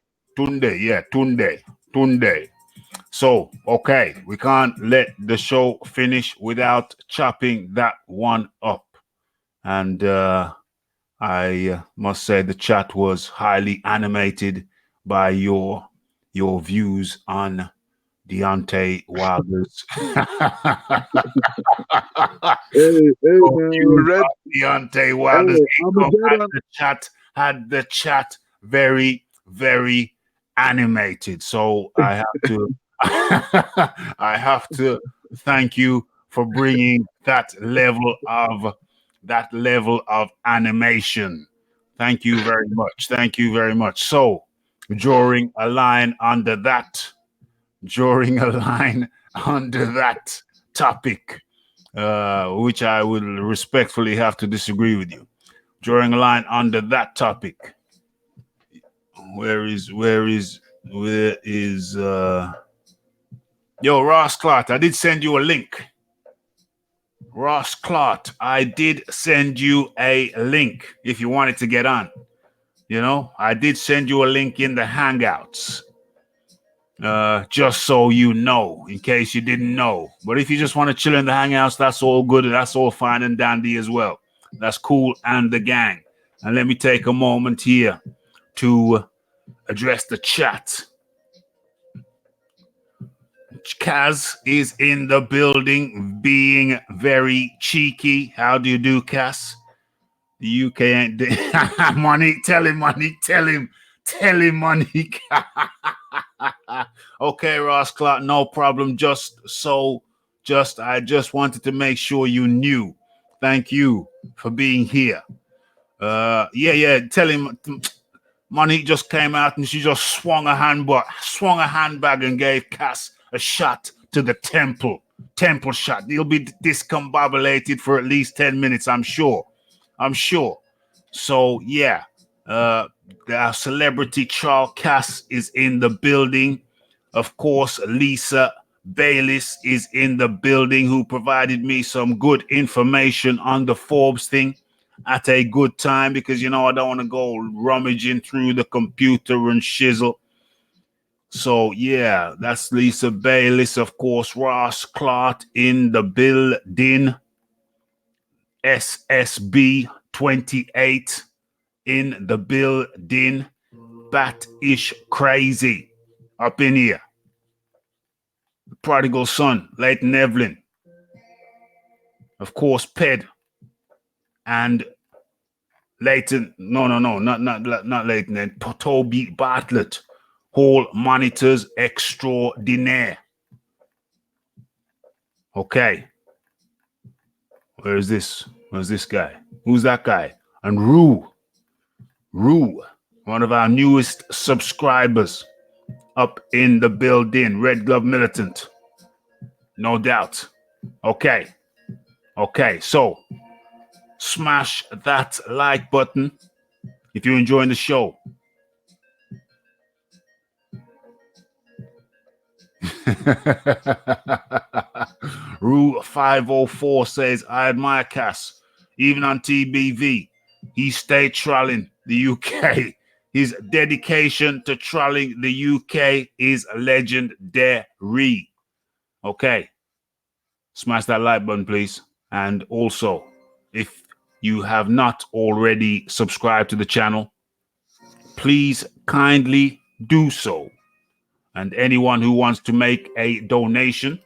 Tunde. So, okay, we can't let the show finish without chopping that one up. And I must say the chat was highly animated by your views on Deontay Wilder's. Deontay Wilder's had the chat very, very animated. So I have to thank you for bringing that level of animation. Thank you very much. Thank you very much. So drawing a line under that topic, which I will respectfully have to disagree with you. Drawing a line under that topic. Where is yo, Ross Clark, I did send you a link. Ross Clark, I did send you a link if you wanted to get on. You know, I did send you a link in the Hangouts. Just so you know, in case you didn't know. But if you just want to chill in the Hangouts, that's all good. That's all fine and dandy as well. That's cool and the gang. And let me take a moment here to address the chat. Kaz is in the building being very cheeky. How do you do, Kaz? The UK ain't money. Tell him, money. Tell him, money. Okay, Ross Clark, no problem. I just wanted to make sure you knew. Thank you for being here. Yeah. Tell him. Money just came out and she just swung a handbag and gave Cass a shot to the temple shot. He'll be discombobulated for at least 10 minutes, I'm sure. So yeah, the celebrity Charles Cass is in the building. Of course, Lisa Bayliss is in the building, who provided me some good information on the Forbes thing at a good time, because, you know, I don't want to go rummaging through the computer and shizzle. So, yeah, that's Lisa Bayliss. Of course, Ross Clark in the building. SSB 28 in the building. Bat-ish crazy up in here. Prodigal son, Leighton Evelyn. Of course, Ped and Leighton. No, not Leighton. And Toby Bartlett, Hall Monitors Extraordinaire. Okay. Where's this guy? Who's that guy? And Rue, one of our newest subscribers up in the building. Red Glove Militant. No doubt. Okay. So smash that like button if you're enjoying the show. Rue 504 says, I admire Cass. Even on TBV, he stayed trolling the UK. His dedication to trolling the UK is legendary. Okay. Smash that like button, please. And also, if you have not already subscribed to the channel, please kindly do so. And anyone who wants to make a donation,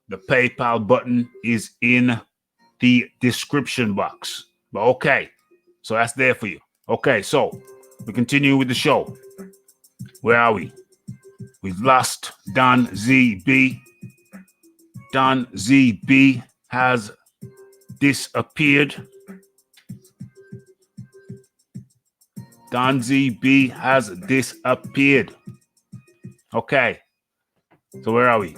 the PayPal button is in the description box. But okay, so that's there for you. Okay, so we continue with the show. Where are we? We've lost Don ZB. Don ZB has disappeared. Don ZB has disappeared. Okay, so where are we?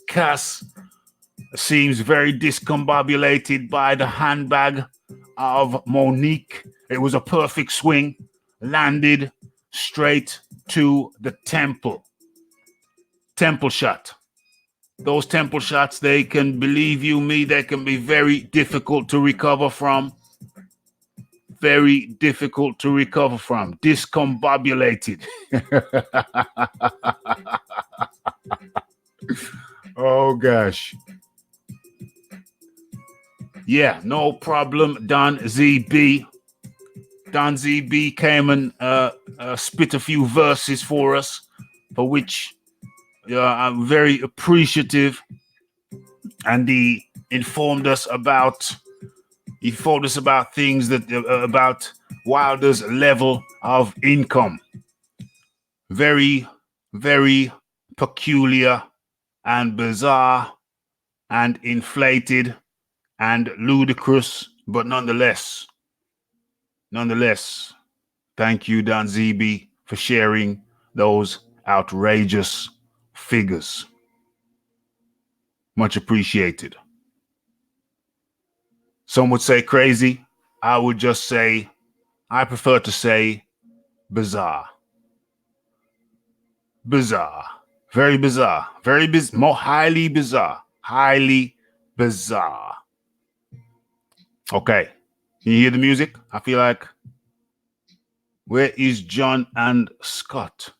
Cass seems very discombobulated by the handbag of Monique. It was a perfect swing, landed straight to the temple. Temple shot. Those temple shots, they can, believe you me, they can be very difficult to recover from. Very difficult to recover from. Discombobulated. Oh, gosh. Yeah, no problem, Don ZB. Don ZB came and spit a few verses for us, for which I'm very appreciative. And he informed us about things that about Wilder's level of income. Very, very peculiar and bizarre and inflated and ludicrous, but nonetheless, thank you, Don ZB, for sharing those outrageous figures. Much appreciated. Some would say crazy. I would just say, I prefer to say bizarre. Bizarre. Very bizarre. More highly bizarre. Highly bizarre. Okay. Can you hear the music? I feel like, where is John and Scott?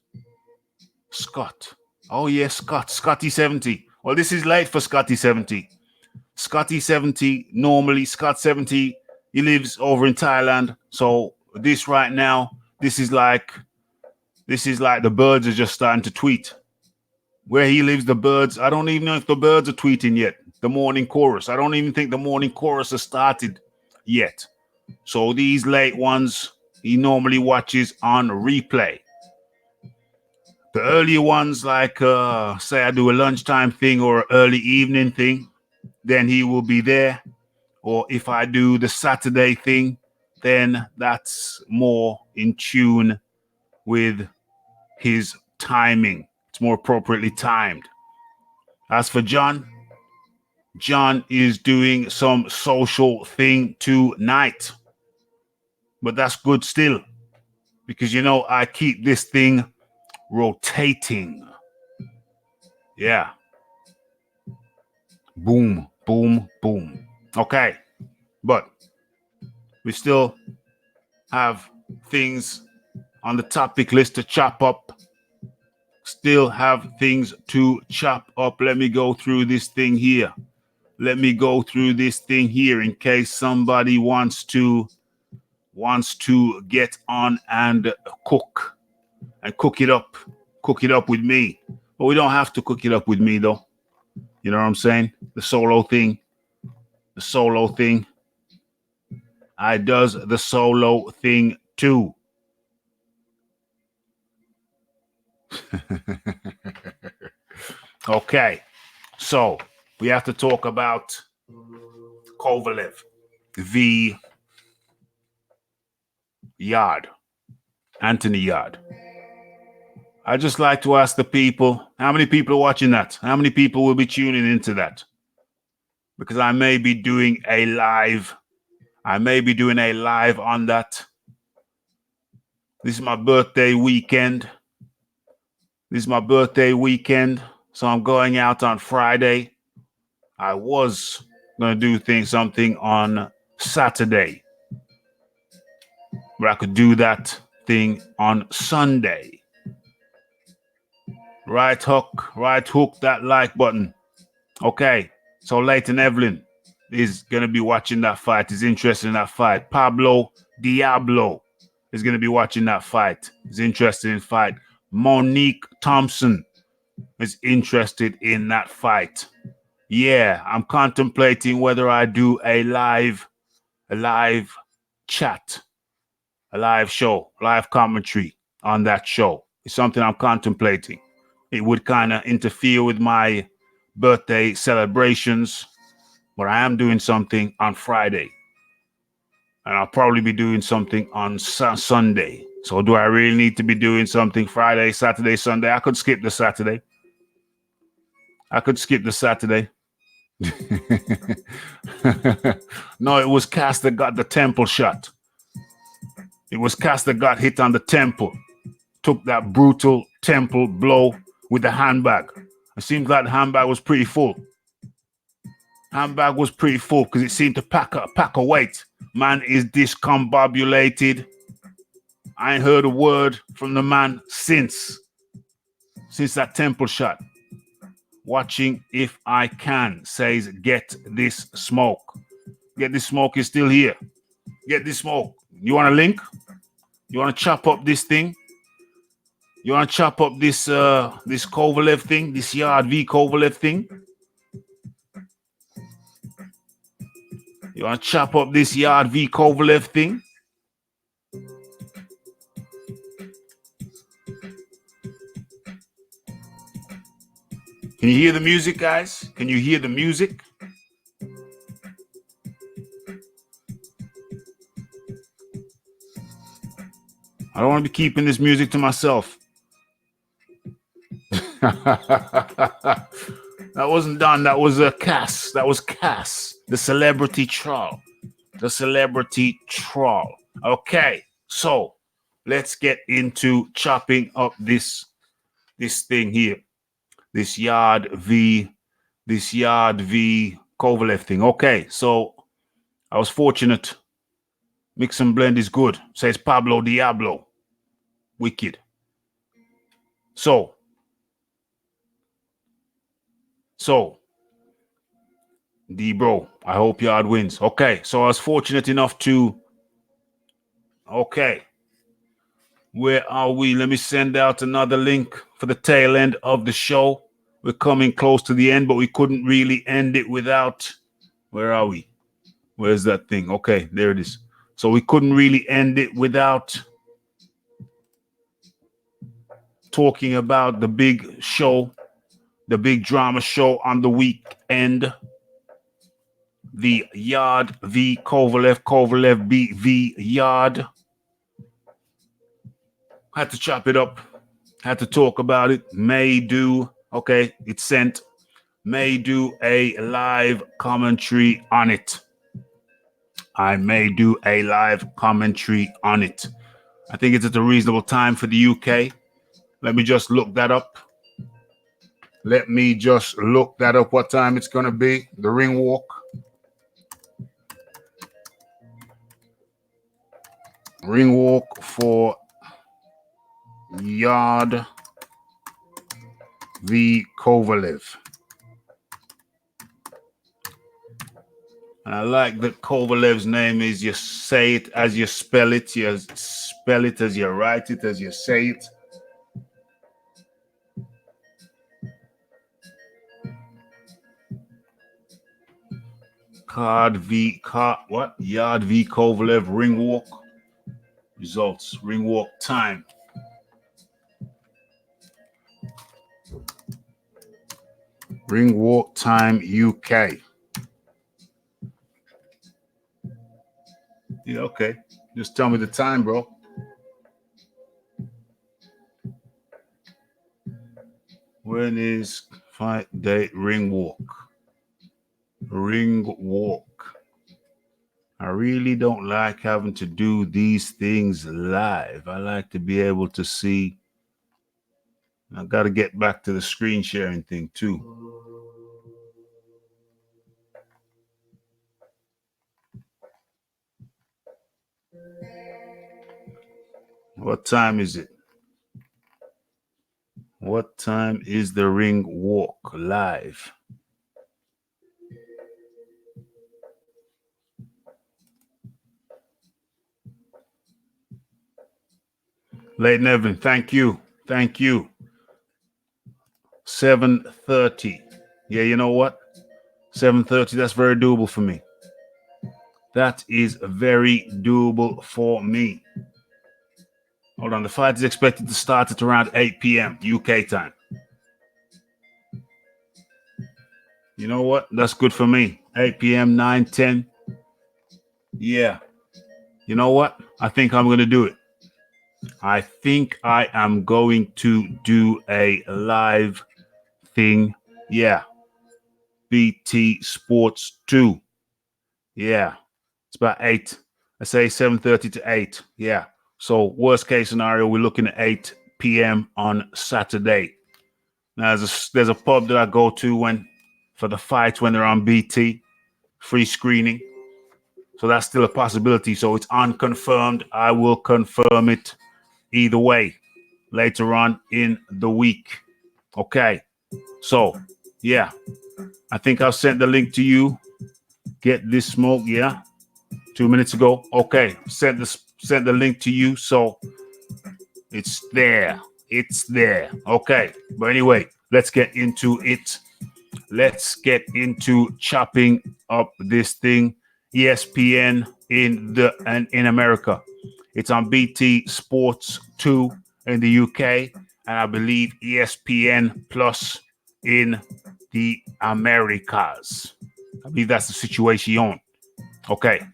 Scott. Oh, yes, Scott. Scotty 70. Well, this is late for Scotty 70. Scotty 70, normally Scott 70, he lives over in Thailand. So this right now, this is like the birds are just starting to tweet. Where he lives, the birds, I don't even know if the birds are tweeting yet. The morning chorus. I don't even think the morning chorus has started yet. So these late ones, he normally watches on replay. The earlier ones, like say I do a lunchtime thing or early evening thing, then he will be there. Or if I do the Saturday thing, then that's more in tune with his timing. It's more appropriately timed. As for John is doing some social thing tonight. But that's good still. Because, you know, I keep this thing rotating. Yeah. Boom, boom, boom. Okay. But we still have things on the topic list to chop up. Still have things to chop up. Let me go through this thing here. In case somebody wants to get on and cook it up with me. But we don't have to cook it up with me, though. You know what I'm saying? The solo thing. The solo thing. I does the solo thing too. Okay. So we have to talk about Kovalev v. Yard. Anthony Yard. I just like to ask the people, how many people are watching that? How many people will be tuning into that? Because I may be doing a live. I may be doing a live on that. This is my birthday weekend. This is my birthday weekend. So I'm going out on Friday. I was going to do something on Saturday. But I could do that thing on Sunday. Right hook that like button. Okay, so Leighton Evelyn is going to be watching that fight. He's interested in that fight. Pablo Diablo is going to be watching that fight. He's interested in fight. Monique Thompson is interested in that fight. Yeah, I'm contemplating whether I do a live chat, a live show, live commentary on that show. It's something I'm contemplating. It would kind of interfere with my birthday celebrations, but I am doing something on Friday. And I'll probably be doing something on Sunday. So do I really need to be doing something Friday, Saturday, Sunday? I could skip the Saturday. No, it was Cass that got the temple shot. It was Cass that got hit on the temple. Took that brutal temple blow with the handbag. It seems like the handbag was pretty full. Handbag was pretty full because it seemed to pack a weight. Man is discombobulated. I ain't heard a word from the man since that temple shot. Watching if I can, says get this smoke. Get this smoke is still here. Get this smoke. You want a link? You want to chop up this thing? You want to chop up this this Kovalev thing, this Yard v Kovalev thing? You want to chop up this Yard v Kovalev thing? Can you hear the music, guys? Can you hear the music? I don't want to be keeping this music to myself. That wasn't done. That was Cass. That was Cass, the celebrity troll. The celebrity troll. Okay, so let's get into chopping up this thing here. This Yard v Kovalev thing. Okay, so I was fortunate. Mix and blend is good, says Pablo Diablo. Wicked. So, D-Bro, I hope Yard wins. Okay, so I was fortunate enough to... Okay. Where are we? Let me send out another link for the tail end of the show. We're coming close to the end, but we couldn't really end it without... Where are we? Where's that thing? Okay, there it is. So we couldn't really end it without talking about the big show, the big drama show on the weekend. The Yard v Kovalev, Kovalev v Yard. Had to chop it up. Had to talk about it. May do. Okay, it's sent. May do a live commentary on it. I may do a live commentary on it. I think it's at a reasonable time for the UK. Let me just look that up. What time it's going to be. The ring walk. Ring walk for Yard v Kovalev. And I like that Kovalev's name is you say it as you spell it, you spell it as you write it, as you say it. Yard v Kovalev ring walk. Results. Ring walk time. Ring walk time UK. Yeah, okay. Just tell me the time, bro. When is fight day ring walk? Ring walk. I really don't like having to do these things live. I like to be able to see. I got to get back to the screen sharing thing too. What time is it? What time is the ring walk live? Leighton Evan, thank you. Thank you. 7:30. Yeah, you know what? 7:30, that's very doable for me. That is very doable for me. Hold on, the fight is expected to start at around 8 p.m. UK time. You know what? That's good for me. 8 p.m., 9, 10. Yeah. You know what? I think I'm going to do it. I think I am going to do a live thing. Yeah. BT Sports 2. Yeah. It's about 8. I say 7:30 to 8. Yeah. So worst case scenario, we're looking at 8 p.m. on Saturday. Now there's a pub that I go to for the fights when they're on BT, free screening. So that's still a possibility. So it's unconfirmed. I will confirm it either way later on in the week. Okay. So yeah, I think I'll send the link to you. Get this smoke. Yeah. 2 minutes ago. Okay. Send the link to you. So it's there. It's there. Okay. But anyway, let's get into it. Let's get into chopping up this thing. ESPN in America. It's on BT Sports 2 in the UK, and I believe ESPN Plus in the Americas. I believe that's the situation. Okay.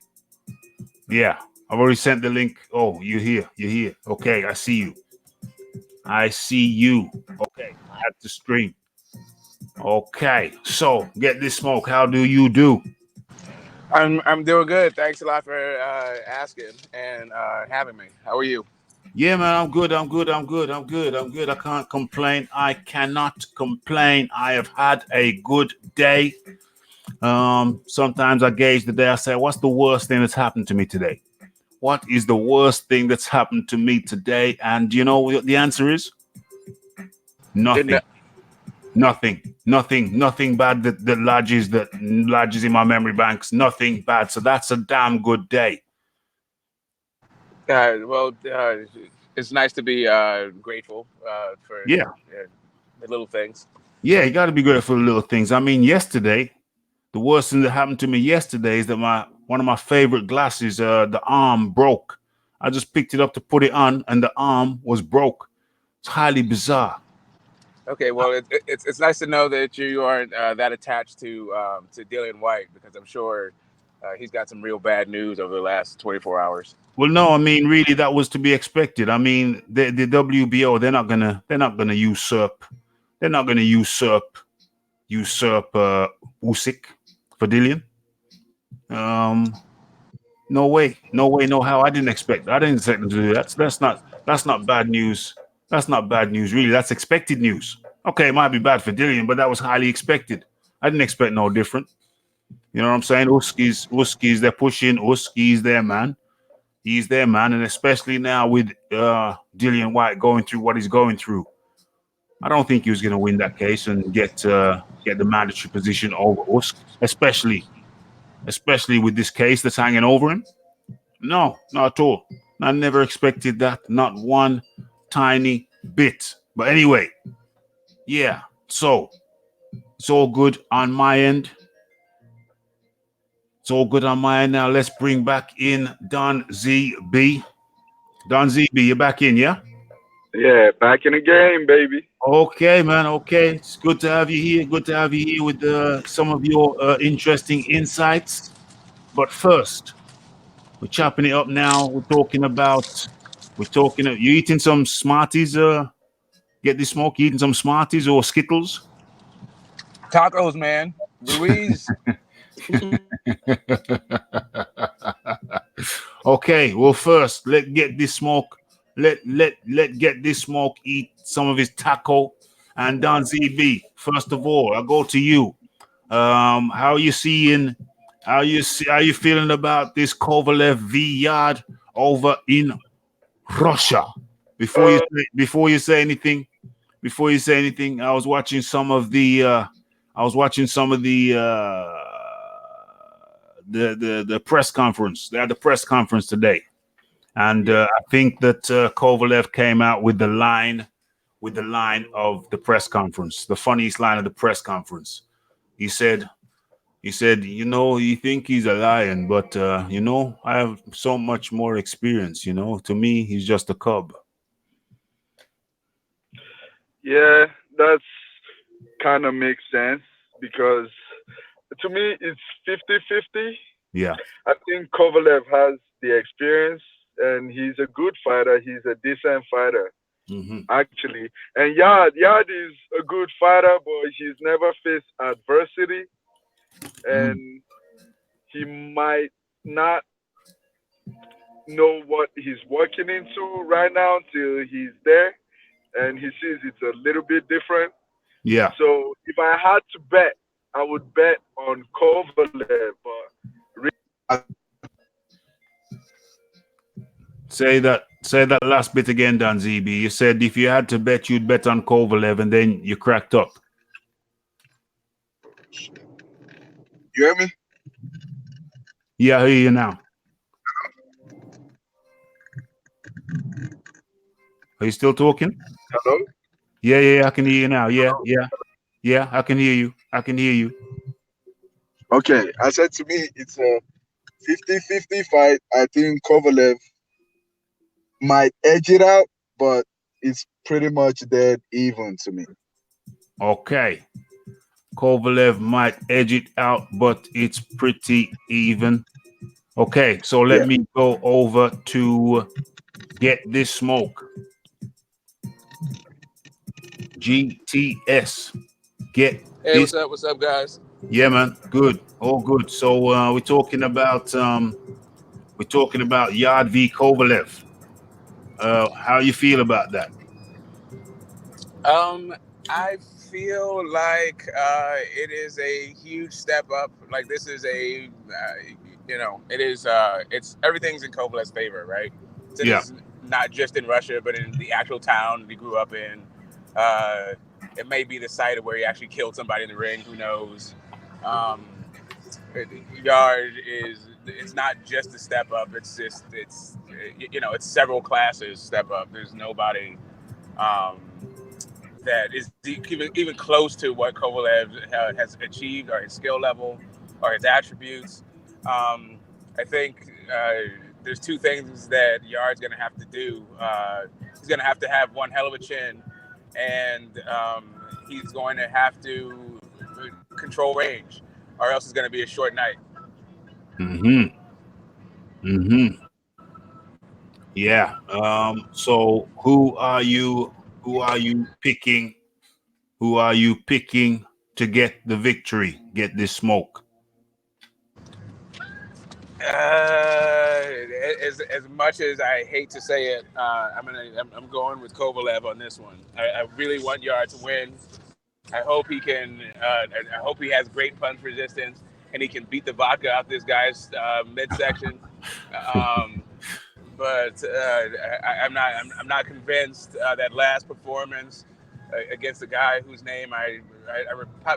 Yeah. I've already sent the link. Oh, you're here. You're here. Okay, I see you. I see you. Okay, at the stream. Okay, so get this smoke. How do you do? I'm doing good. Thanks a lot for asking and having me. How are you? Yeah, man, I'm good. I can't complain. I cannot complain. I have had a good day. Sometimes I gauge the day. I say, what's the worst thing that's happened to me today? What is the worst thing that's happened to me today? And you know what the answer is? Nothing. Nothing bad that lodges in my memory banks. Nothing bad. So that's a damn good day. It's nice to be grateful for the little things. Yeah, you got to be grateful for the little things. I mean, yesterday, the worst thing that happened to me yesterday is that one of my favorite glasses, the arm broke. I just picked it up to put it on, and the arm was broke. It's highly bizarre. Okay, well, it's nice to know that you aren't that attached to Dillian White, because I'm sure he's got some real bad news over the last 24 hours. Well, no, I mean, really, that was to be expected. I mean, the WBO, they're not gonna usurp. They're not gonna usurp Usyk for Dillian. No way, no how. I didn't expect them to do that. That's not bad news. That's not bad news, really. That's expected news. Okay, it might be bad for Dillian, but that was highly expected. I didn't expect no different. You know what I'm saying? Usyk, they're pushing. Usyk, their man. He's their man, and especially now with Dillian White going through what he's going through, I don't think he was going to win that case and get the mandatory position over Usyk, especially with this case that's hanging over him. No, not at all. I never expected that, not one tiny bit. But anyway, yeah, so it's all good on my end. It's all good on my end now. Let's bring back in Don ZB. Don ZB, you're back in, yeah? Yeah, back in the game, baby. Okay, man. Okay. It's good to have you here. Good to have you here with some of your interesting insights. But first, we're chopping it up now. You eating some Smarties? Get this smoke, you eating some Smarties or Skittles? Tacos, man. Ruiz. Okay, well, first, let get this smoke. Let get this smoke eat some of his taco. And Don ZB, first of all, I go to you. How you seeing? How you feeling about this Kovalev v Yard over in Russia? Before you say anything, I was watching some of the the press conference. They had the press conference today, and I think that Kovalev came out with the line of the press conference, the funniest line of the press conference. He said, you think he's a lion, but I have so much more experience. To me, he's just a cub. Yeah, that's kind of makes sense because to me it's 50-50. Yeah. I think Kovalev has the experience and he's a good fighter. He's a decent fighter, actually. And Yard is a good fighter, but he's never faced adversity. And he might not know what he's walking into right now until he's there and he sees it's a little bit different. Yeah. So if I had to bet, I would bet on Kovalev. But say that last bit again, Don ZB. You said if you had to bet, you'd bet on Kovalev, and then you cracked up. You hear me? Yeah, I hear you now. Are you still talking? Hello? Yeah, I can hear you now. Yeah, I can hear you. Okay, I said to me, it's a 50-50 fight. I think Kovalev might edge it out, but it's pretty much dead even to me. Okay. Kovalev might edge it out, but it's pretty even. Okay, so let me go over to Get This Smoke. GTS. Hey, what's up, guys? Yeah, man. Good. All good. So we're talking about Yard v Kovalev. How you feel about that? I feel like it is a huge step up. Like this is it is it's everything's in Kovalev's favor, right? So it is not just in Russia, but in the actual town he grew up in. It may be the site of where he actually killed somebody in the ring. Who knows? Yard it's not just a step up. It's several classes step up. There's nobody that is even close to what Kovalev has achieved, or his skill level, or his attributes. I think there's two things that Yard's going to have to do. He's going to have one hell of a chin, and he's going to have to control range, or else it's going to be a short night. Yeah. So who are you picking? Who are you picking to get the victory? Get This Smoke. As much as I hate to say it, I'm going with Kovalev on this one. I really want Yard to win. I hope he can. I hope he has great punch resistance and he can beat the vodka out this guy's midsection. But I'm not convinced that last performance against the guy whose name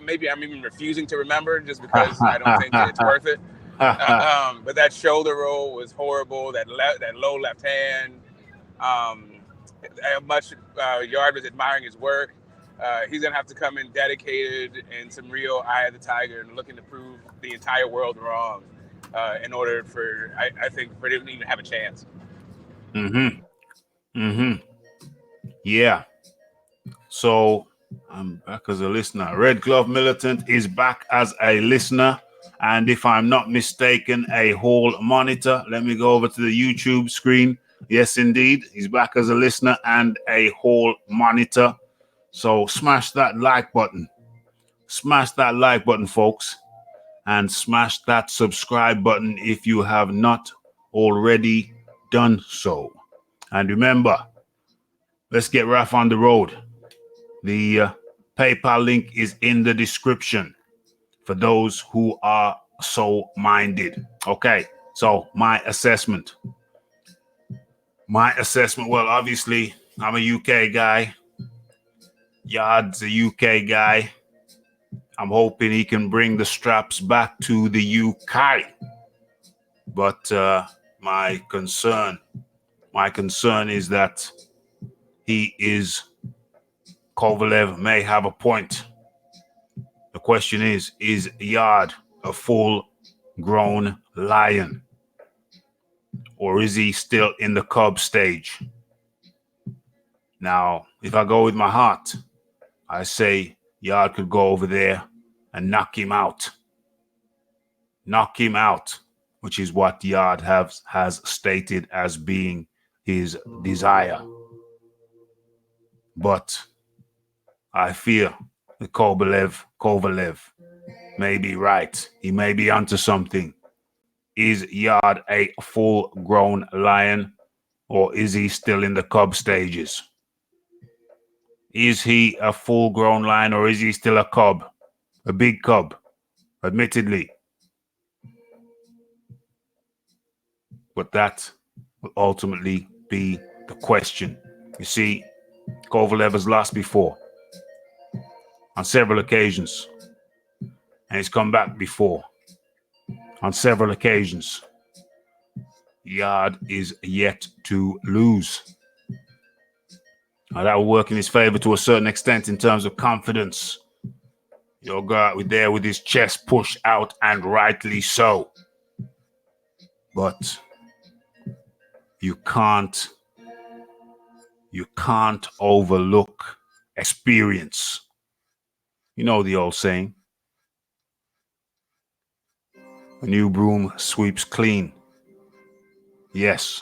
maybe I'm even refusing to remember just because I don't think it's worth it. But that shoulder roll was horrible. That low left hand. Much Yard was admiring his work. He's gonna have to come in dedicated and some real eye of the tiger and looking to prove the entire world wrong. in order for I think for him to even have a chance. Yeah. So I'm back as a listener. Red Glove Militant is back as a listener. And if I'm not mistaken, a hall monitor. Let me go over to the YouTube screen. Yes, indeed. He's back as a listener and a hall monitor. So smash that like button. Smash that like button, folks. And smash that subscribe button if you have not already done so. And remember, let's get Raph on the road. The PayPal link is in the description for those who are so minded. Okay, so my assessment. Well, obviously, I'm a UK guy. Yard's a UK guy. I'm hoping he can bring the straps back to the UK. But my concern is that Kovalev may have a point. The question is Yard a full-grown lion? Or is he still in the cub stage? Now, if I go with my heart, I say Yard could go over there and knock him out. Knock him out, which is what Yard has stated as being his desire. But I fear that Kovalev may be right. He may be onto something. Is Yard a full-grown lion, or is he still in the cub stages? Is he a full-grown lion, or is he still a cub? A big cub, admittedly. But that will ultimately be the question. You see, Kovalev has lost before on several occasions, and he's come back before on several occasions. Yard is yet to lose. Now, that will work in his favor to a certain extent in terms of confidence. He'll go out there with his chest pushed out, and rightly so. But you can't overlook experience. You know the old saying, a new broom sweeps clean. Yes,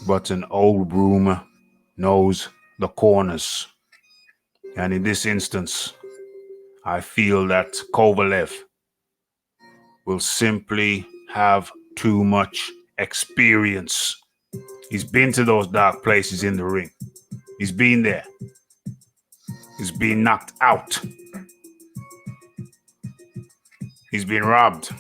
but an old broom knows the corners. And in this instance, I feel that Kovalev will simply have too much experience. He's been to those dark places in the ring. He's been there. He's been knocked out. He's been robbed.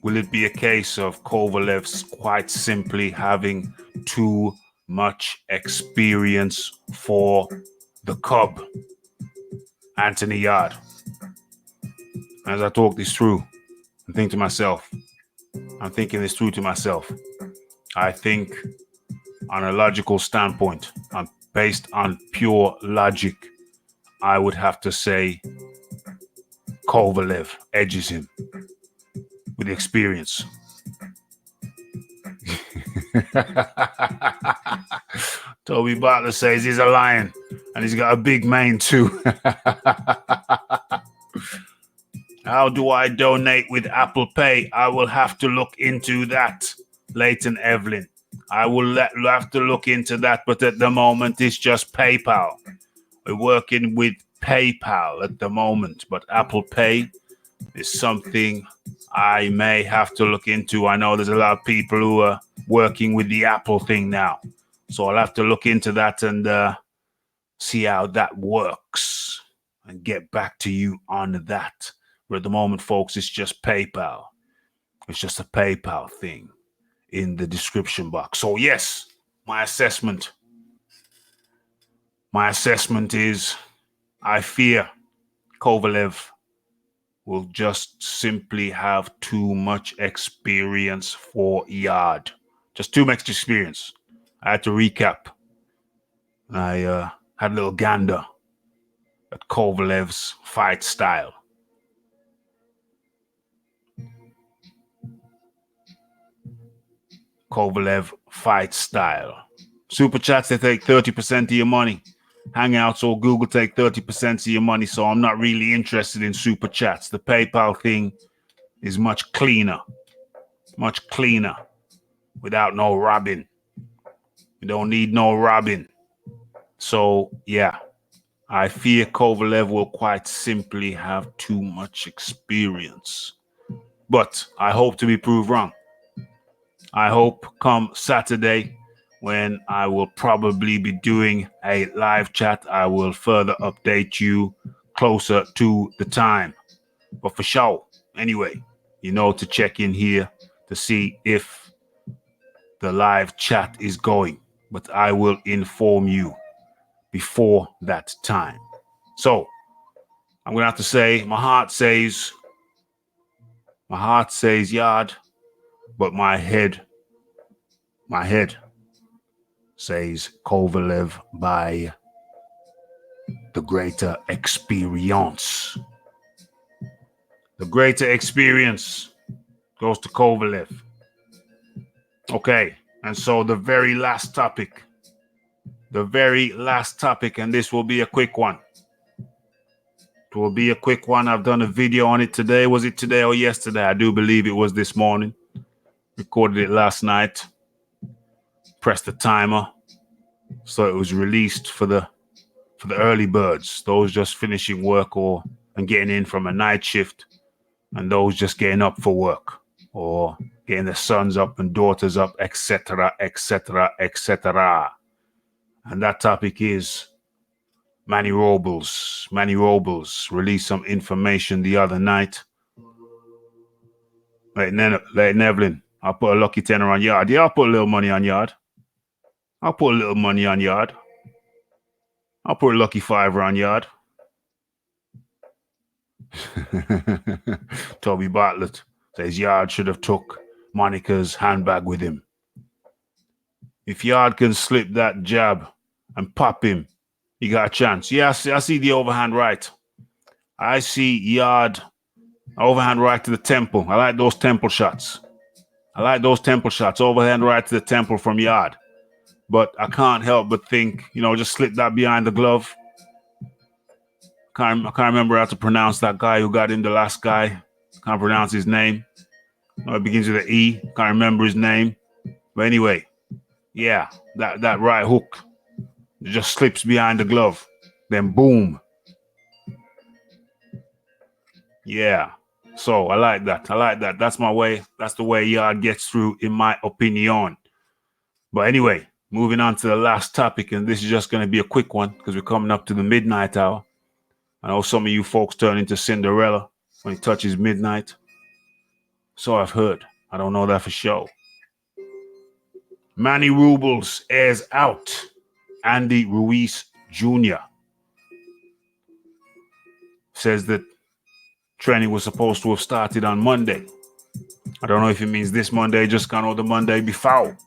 Will it be a case of Kovalev's quite simply having too much experience for the cub, Anthony Yard? As I talk this through, I'm thinking this through to myself. I think on a logical standpoint, based on pure logic, I would have to say Kovalev edges him with experience. Toby Butler says he's a lion and he's got a big mane too. How do I donate with Apple Pay? I will have to look into that, Leighton Evelyn. I will have to look into that, but at the moment it's just PayPal. We're working with PayPal at the moment, but Apple Pay is something I may have to look into. I know there's a lot of people who are working with the Apple thing now, so I'll have to look into that and see how that works and get back to you on that. But at the moment, folks, it's just PayPal. It's just a PayPal thing in the description box. So yes, my assessment is I fear Kovalev will just simply have too much experience for Yard. Just too much experience. I had to recap. I had a little gander at Kovalev's fight style. Kovalev fight style. Super chats, they take 30% of your money. Hangouts or Google take 30% of your money, so I'm not really interested in super chats. The PayPal thing is much cleaner, without no robbing. We don't need no robbing. So, yeah, I fear Kovalev will quite simply have too much experience. But I hope to be proved wrong. I hope come Saturday, when I will probably be doing a live chat, I will further update you closer to the time. But for sure, anyway, you know to check in here to see if the live chat is going. But I will inform you before that time. So, I'm going to have to say, my heart says Yard, but my head says Kovalev by the greater experience. The greater experience goes to Kovalev. Okay, and so the very last topic, and this will be a quick one. It will be a quick one. I've done a video on it today. Was it today or yesterday? I do believe it was this morning. Recorded it last night. Pressed the timer. So it was released for the early birds, those just finishing work and getting in from a night shift, and those just getting up for work or getting their sons up and daughters up, etc., etc., etc. And that topic is Manny Robles. Manny Robles released some information the other night. Like Nevlin, I'll put a lucky tenner on Yard. Yeah, I'll put a little money on Yard. I'll put a lucky fiver on Yard. Toby Bartlett says Yard should have took Monica's handbag with him. If Yard can slip that jab and pop him, he got a chance. Yeah, I see the overhand right. I see Yard overhand right to the temple. I like those temple shots. Overhand right to the temple from Yard. But I can't help but think, just slip that behind the glove. I can't remember how to pronounce that guy who got him, the last guy. Can't pronounce his name. It begins with an E. Can't remember his name. But anyway, yeah, that right hook just slips behind the glove. Then boom. Yeah. So I like that. That's my way. That's the way Yard gets through, in my opinion. But anyway, moving on to the last topic, and this is just going to be a quick one because we're coming up to the midnight hour. I know some of you folks turn into Cinderella when it touches midnight. So I've heard. I don't know that for sure. Manny Robles airs out Andy Ruiz Jr. Says that training was supposed to have started on Monday. I don't know if it means this Monday, just kind of the Monday before.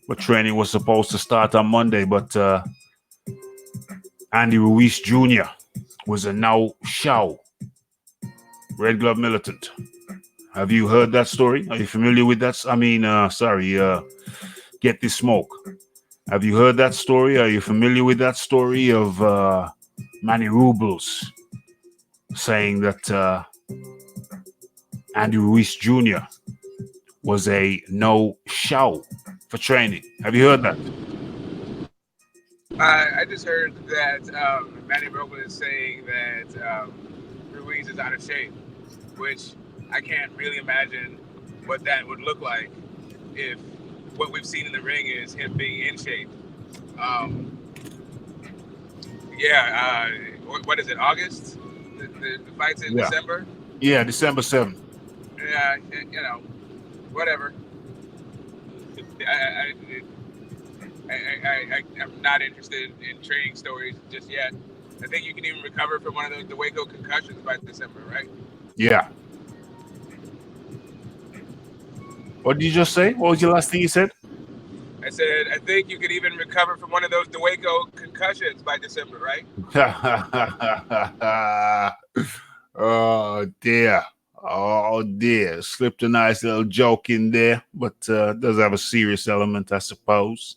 But training was supposed to start on Monday. But Andy Ruiz Jr. was a no-show. Red Glove Militant. Have you heard that story? Are you familiar with that? Get This Smoke. Have you heard that story? Are you familiar with that story of Manny Robles saying that Andy Ruiz Jr. was a no-show for training? Have you heard that? I just heard that Manny Robles is saying that Ruiz is out of shape, which I can't really imagine what that would look like if what we've seen in the ring is him being in shape. What is it, August? The fight's in December? Yeah, December 7th. Yeah, whatever. I'm not interested in training stories just yet. I think you can even recover from one of those DeWaco concussions by December, right? Yeah. What did you just say? What was your last thing you said? I said, I think you could even recover from one of those DeWaco concussions by December, right? Oh, dear. Oh dear, slipped a nice little joke in there, but does have a serious element, I suppose.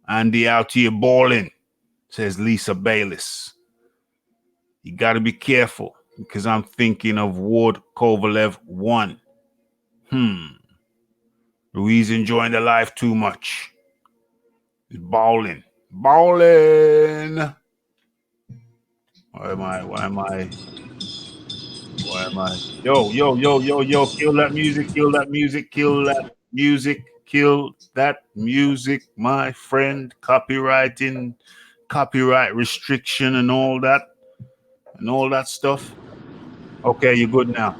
Andy out here balling, says Lisa Bayliss. You got to be careful because I'm thinking of Ward Kovalev 1. Ruiz enjoying the life too much. He's balling. Why am I? Yo, kill that music, my friend. Copyright restriction and all that stuff. Okay, you're good now.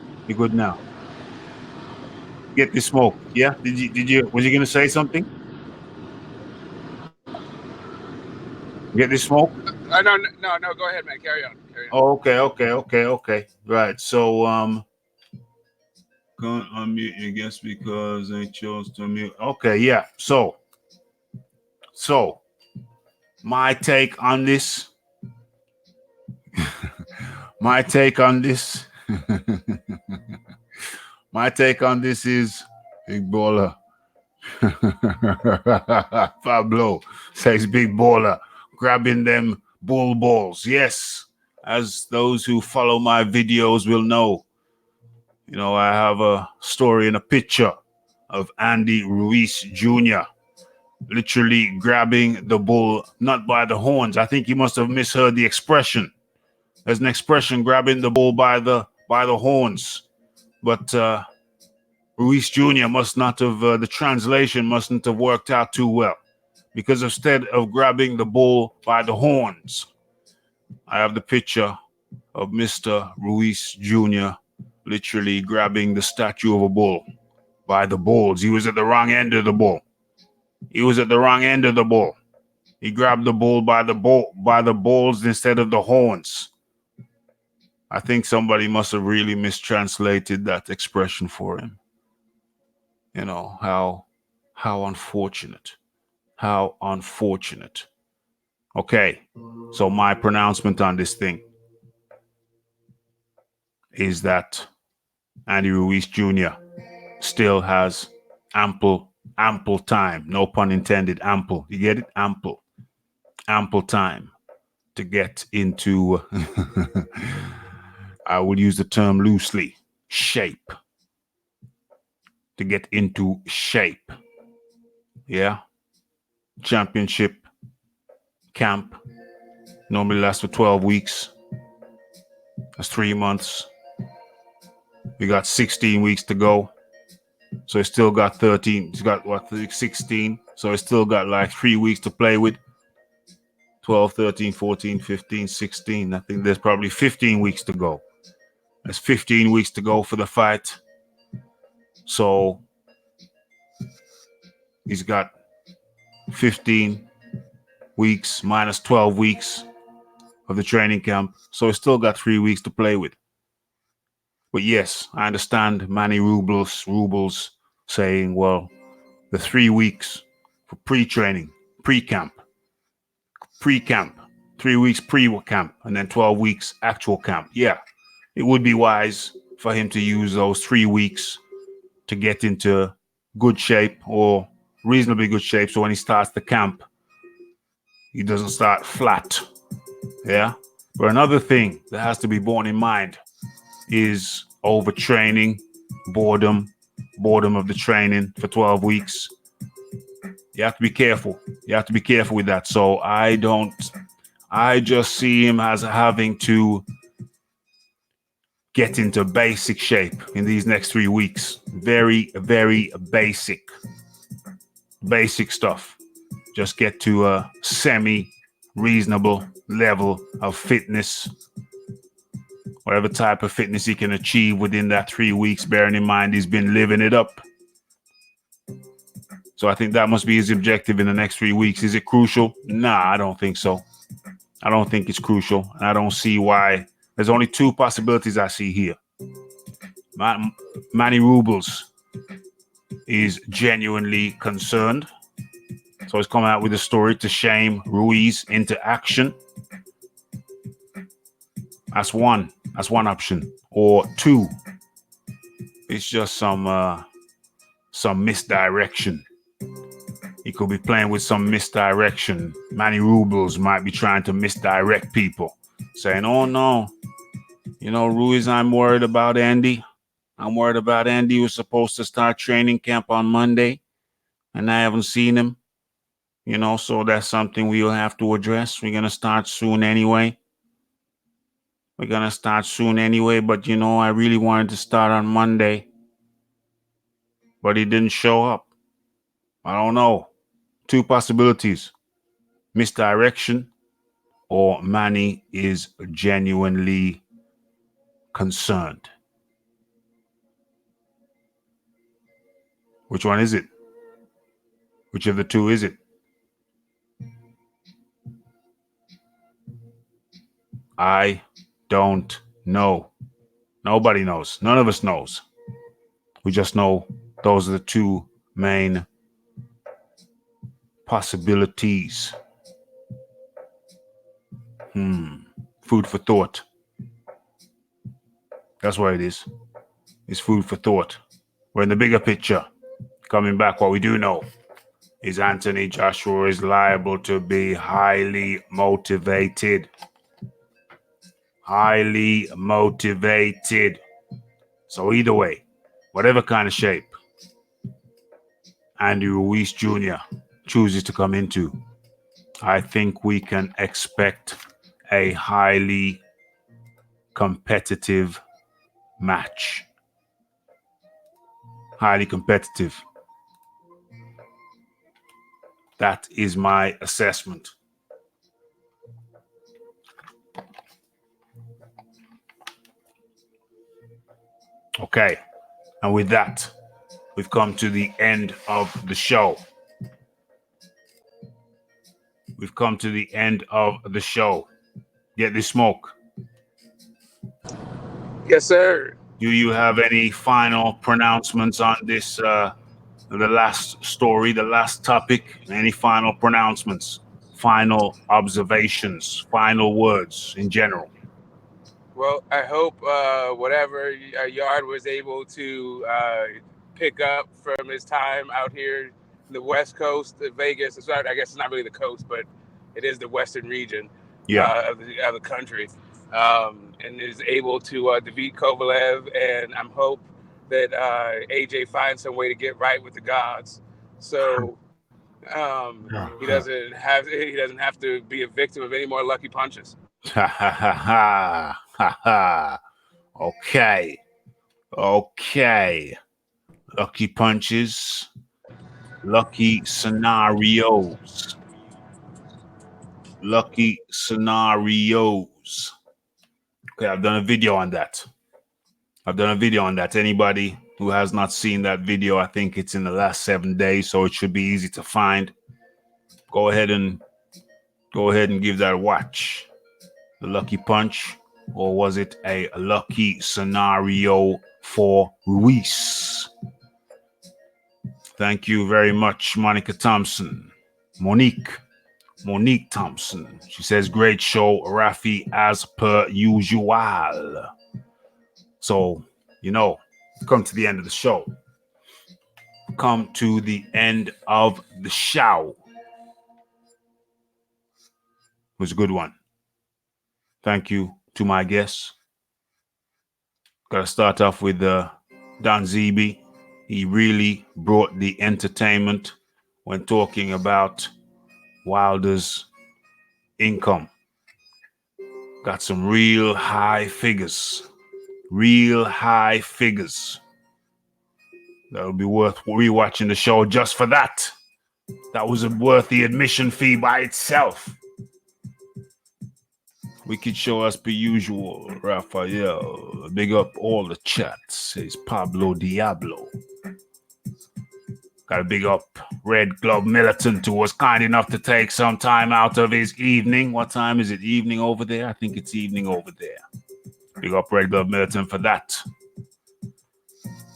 Get the smoke. Yeah? Was you gonna say something? Get the smoke? No, go ahead, man. Carry on. Oh, okay. Right. So gonna unmute you, guess because they chose to mute. Okay, yeah. So my take on this. My take on this is big baller. Pablo says big baller grabbing them bull balls. Yes, as those who follow my videos will know, I have a story and a picture of Andy Ruiz Jr. literally grabbing the bull, not by the horns. I think he must have misheard the expression. There's an expression, grabbing the bull by the horns. But Ruiz Jr. must not have, the translation mustn't have worked out too well. Because instead of grabbing the bull by the horns, I have the picture of Mr. Ruiz Jr. literally grabbing the statue of a bull by the balls. He was at the wrong end of the bull. He grabbed the bull by the balls instead of the horns. I think somebody must have really mistranslated that expression for him. How unfortunate. How unfortunate. Okay, so my pronouncement on this thing is that Andy Ruiz Jr. still has ample time, no pun intended, ample. You get it? Ample time to get into, I will use the term loosely, shape. To get into shape. Yeah. Championship camp normally lasts for 12 weeks. That's 3 months. We got 16 weeks to go. So it's still got 13. It's got 16. So it's still got like 3 weeks to play with. 12, 13, 14, 15, 16. I think there's probably 15 weeks to go. There's 15 weeks to go for the fight. So he's got 15 weeks minus 12 weeks of the training camp. So he's still got 3 weeks to play with. But yes, I understand Manny Rubles saying, well, the 3 weeks for pre-training, pre-camp, 3 weeks pre-camp, and then 12 weeks actual camp. Yeah, it would be wise for him to use those 3 weeks to get into good shape or reasonably good shape. So when he starts the camp, he doesn't start flat. Yeah. But another thing that has to be borne in mind is overtraining, boredom of the training for 12 weeks. You have to be careful. With that. So I just see him as having to get into basic shape in these next 3 weeks. Very, very basic stuff. Just get to a semi-reasonable level of fitness. Whatever type of fitness he can achieve within that 3 weeks, bearing in mind he's been living it up. So I think that must be his objective in the next 3 weeks. Is it crucial? Nah, I don't think so. I don't think it's crucial. And I don't see why. There's only 2 possibilities I see here. Manny Rubles is genuinely concerned. So he's coming out with a story to shame Ruiz into action. That's one That's one option. Or two, it's just some misdirection. He could be playing with some misdirection. Manny Rubles might be trying to misdirect people, saying, oh no, Ruiz, I'm worried about Andy. He was supposed to start training camp on Monday, and I haven't seen him. So that's something we'll have to address. We're going to start soon anyway. But, I really wanted to start on Monday. But he didn't show up. I don't know. Two possibilities. Misdirection, or Manny is genuinely concerned. Which one is it? Which of the two is it? I don't know. Nobody knows. None of us knows. We just know those are the two main possibilities. Food for thought. That's what it is. It's food for thought. We're in the bigger picture. Coming back, what we do know is Anthony Joshua is liable to be highly motivated. Highly motivated. So either way, whatever kind of shape Andy Ruiz Jr. chooses to come into, I think we can expect a highly competitive match. Highly competitive. That is my assessment. Okay, and with that, we've come to the end of the show. Get this smoke. Yes, sir. Do you have any final pronouncements on this, the last story, the last topic? Any final pronouncements, final observations, final words in general? Well, I hope whatever Yard was able to pick up from his time out here in the West Coast of Vegas. I guess it's not really the coast, but it is the western region of the country. And is able to defeat Kovalev, and I'm hope that AJ finds some way to get right with the gods, so he doesn't have to be a victim of any more lucky punches. Okay. Lucky punches, lucky scenarios. Okay, I've done a video on that. Anybody who has not seen that video, I think it's in the last 7 days, so it should be easy to find. Go ahead and give that a watch. The lucky punch, or was it a lucky scenario for Ruiz? Thank you very much, Monica Thompson. Monique Thompson. She says, great show, Raphie, as per usual. So, come to the end of the show. It was a good one. Thank you to my guests. Got to start off with Don Zeeby. He really brought the entertainment when talking about Wilder's income. Got some real high figures. That'll be worth rewatching the show just for that. That was worth the admission fee by itself. Wicked show as per usual, Raphael. Big up all the chats, says Pablo Diablo. Got to big up Red Glove Militant, who was kind enough to take some time out of his evening. What time is it? Evening over there? I think it's evening over there. Big up Red Glove Militant for that.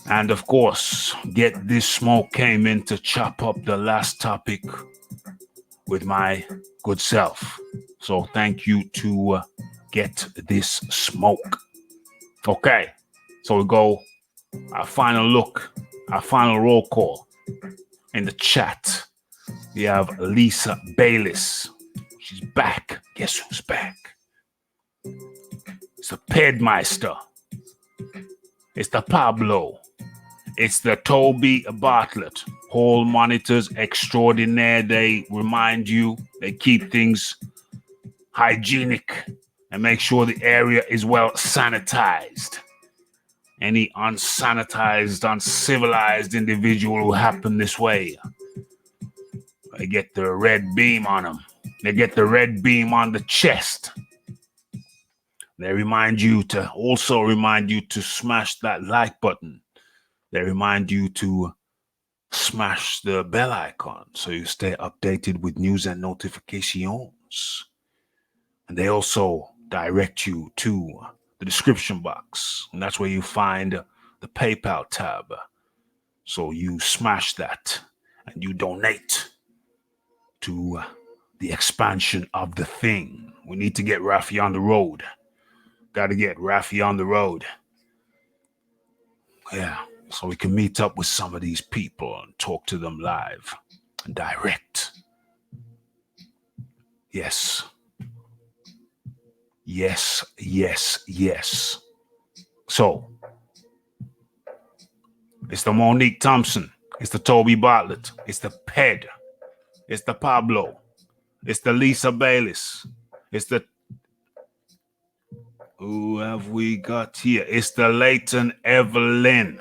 And of course, Get This Smoke came in to chop up the last topic with my good self. So thank you to Get This Smoke. Okay, so we go our final look, our final roll call. In the chat, we have Lisa Bayliss. She's back. Guess who's back? It's the Pedmeister. It's the Pablo. It's the Toby Bartlett. Hall monitors extraordinaire. They remind you, they keep things hygienic and make sure the area is well sanitized. Any unsanitized, uncivilized individual who happen this way, they get the red beam on them. They get the red beam on the chest. They also remind you to smash that like button. They remind you to smash the bell icon so you stay updated with news and notifications. And they also direct you to the description box. And that's where you find the PayPal tab. So you smash that and you donate to the expansion of the thing. We need to get Raphie on the road. Got to get Raphie on the road. Yeah, so we can meet up with some of these people and talk to them live and direct. Yes. Yes, yes, yes. So, it's the Monique Thompson. It's the Toby Bartlett. It's the Ped. It's the Pablo. It's the Lisa Bayliss. It's the... Who have we got here? It's the Leighton Evelyn.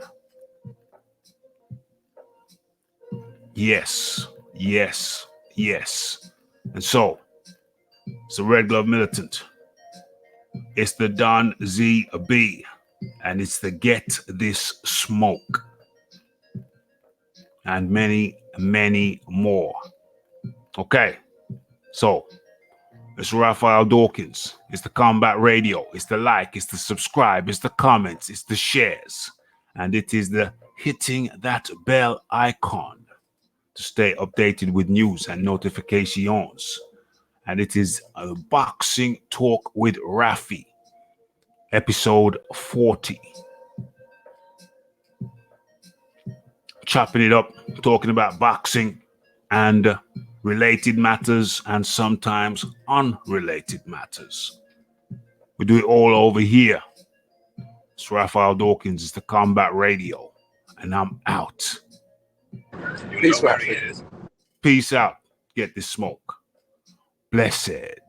Yes, yes, yes. And so, it's the Red Glove Militant. It's the Don ZB. And it's the Get This Smoke. And many, many more. Okay, so it's Raphael Dawkins. It's the Combat Radio. It's the like. It's the subscribe. It's the comments. It's the shares. And it is the hitting that bell icon to stay updated with news and notifications. And it is a Boxing Talk with Raphie, episode 40. Chopping it up, talking about boxing and related matters and sometimes unrelated matters. We do it all over here. It's Raphael Dawkins. It's the Combat Radio. And I'm out. Peace, Raphie. Peace out. Get this smoke. Blessed.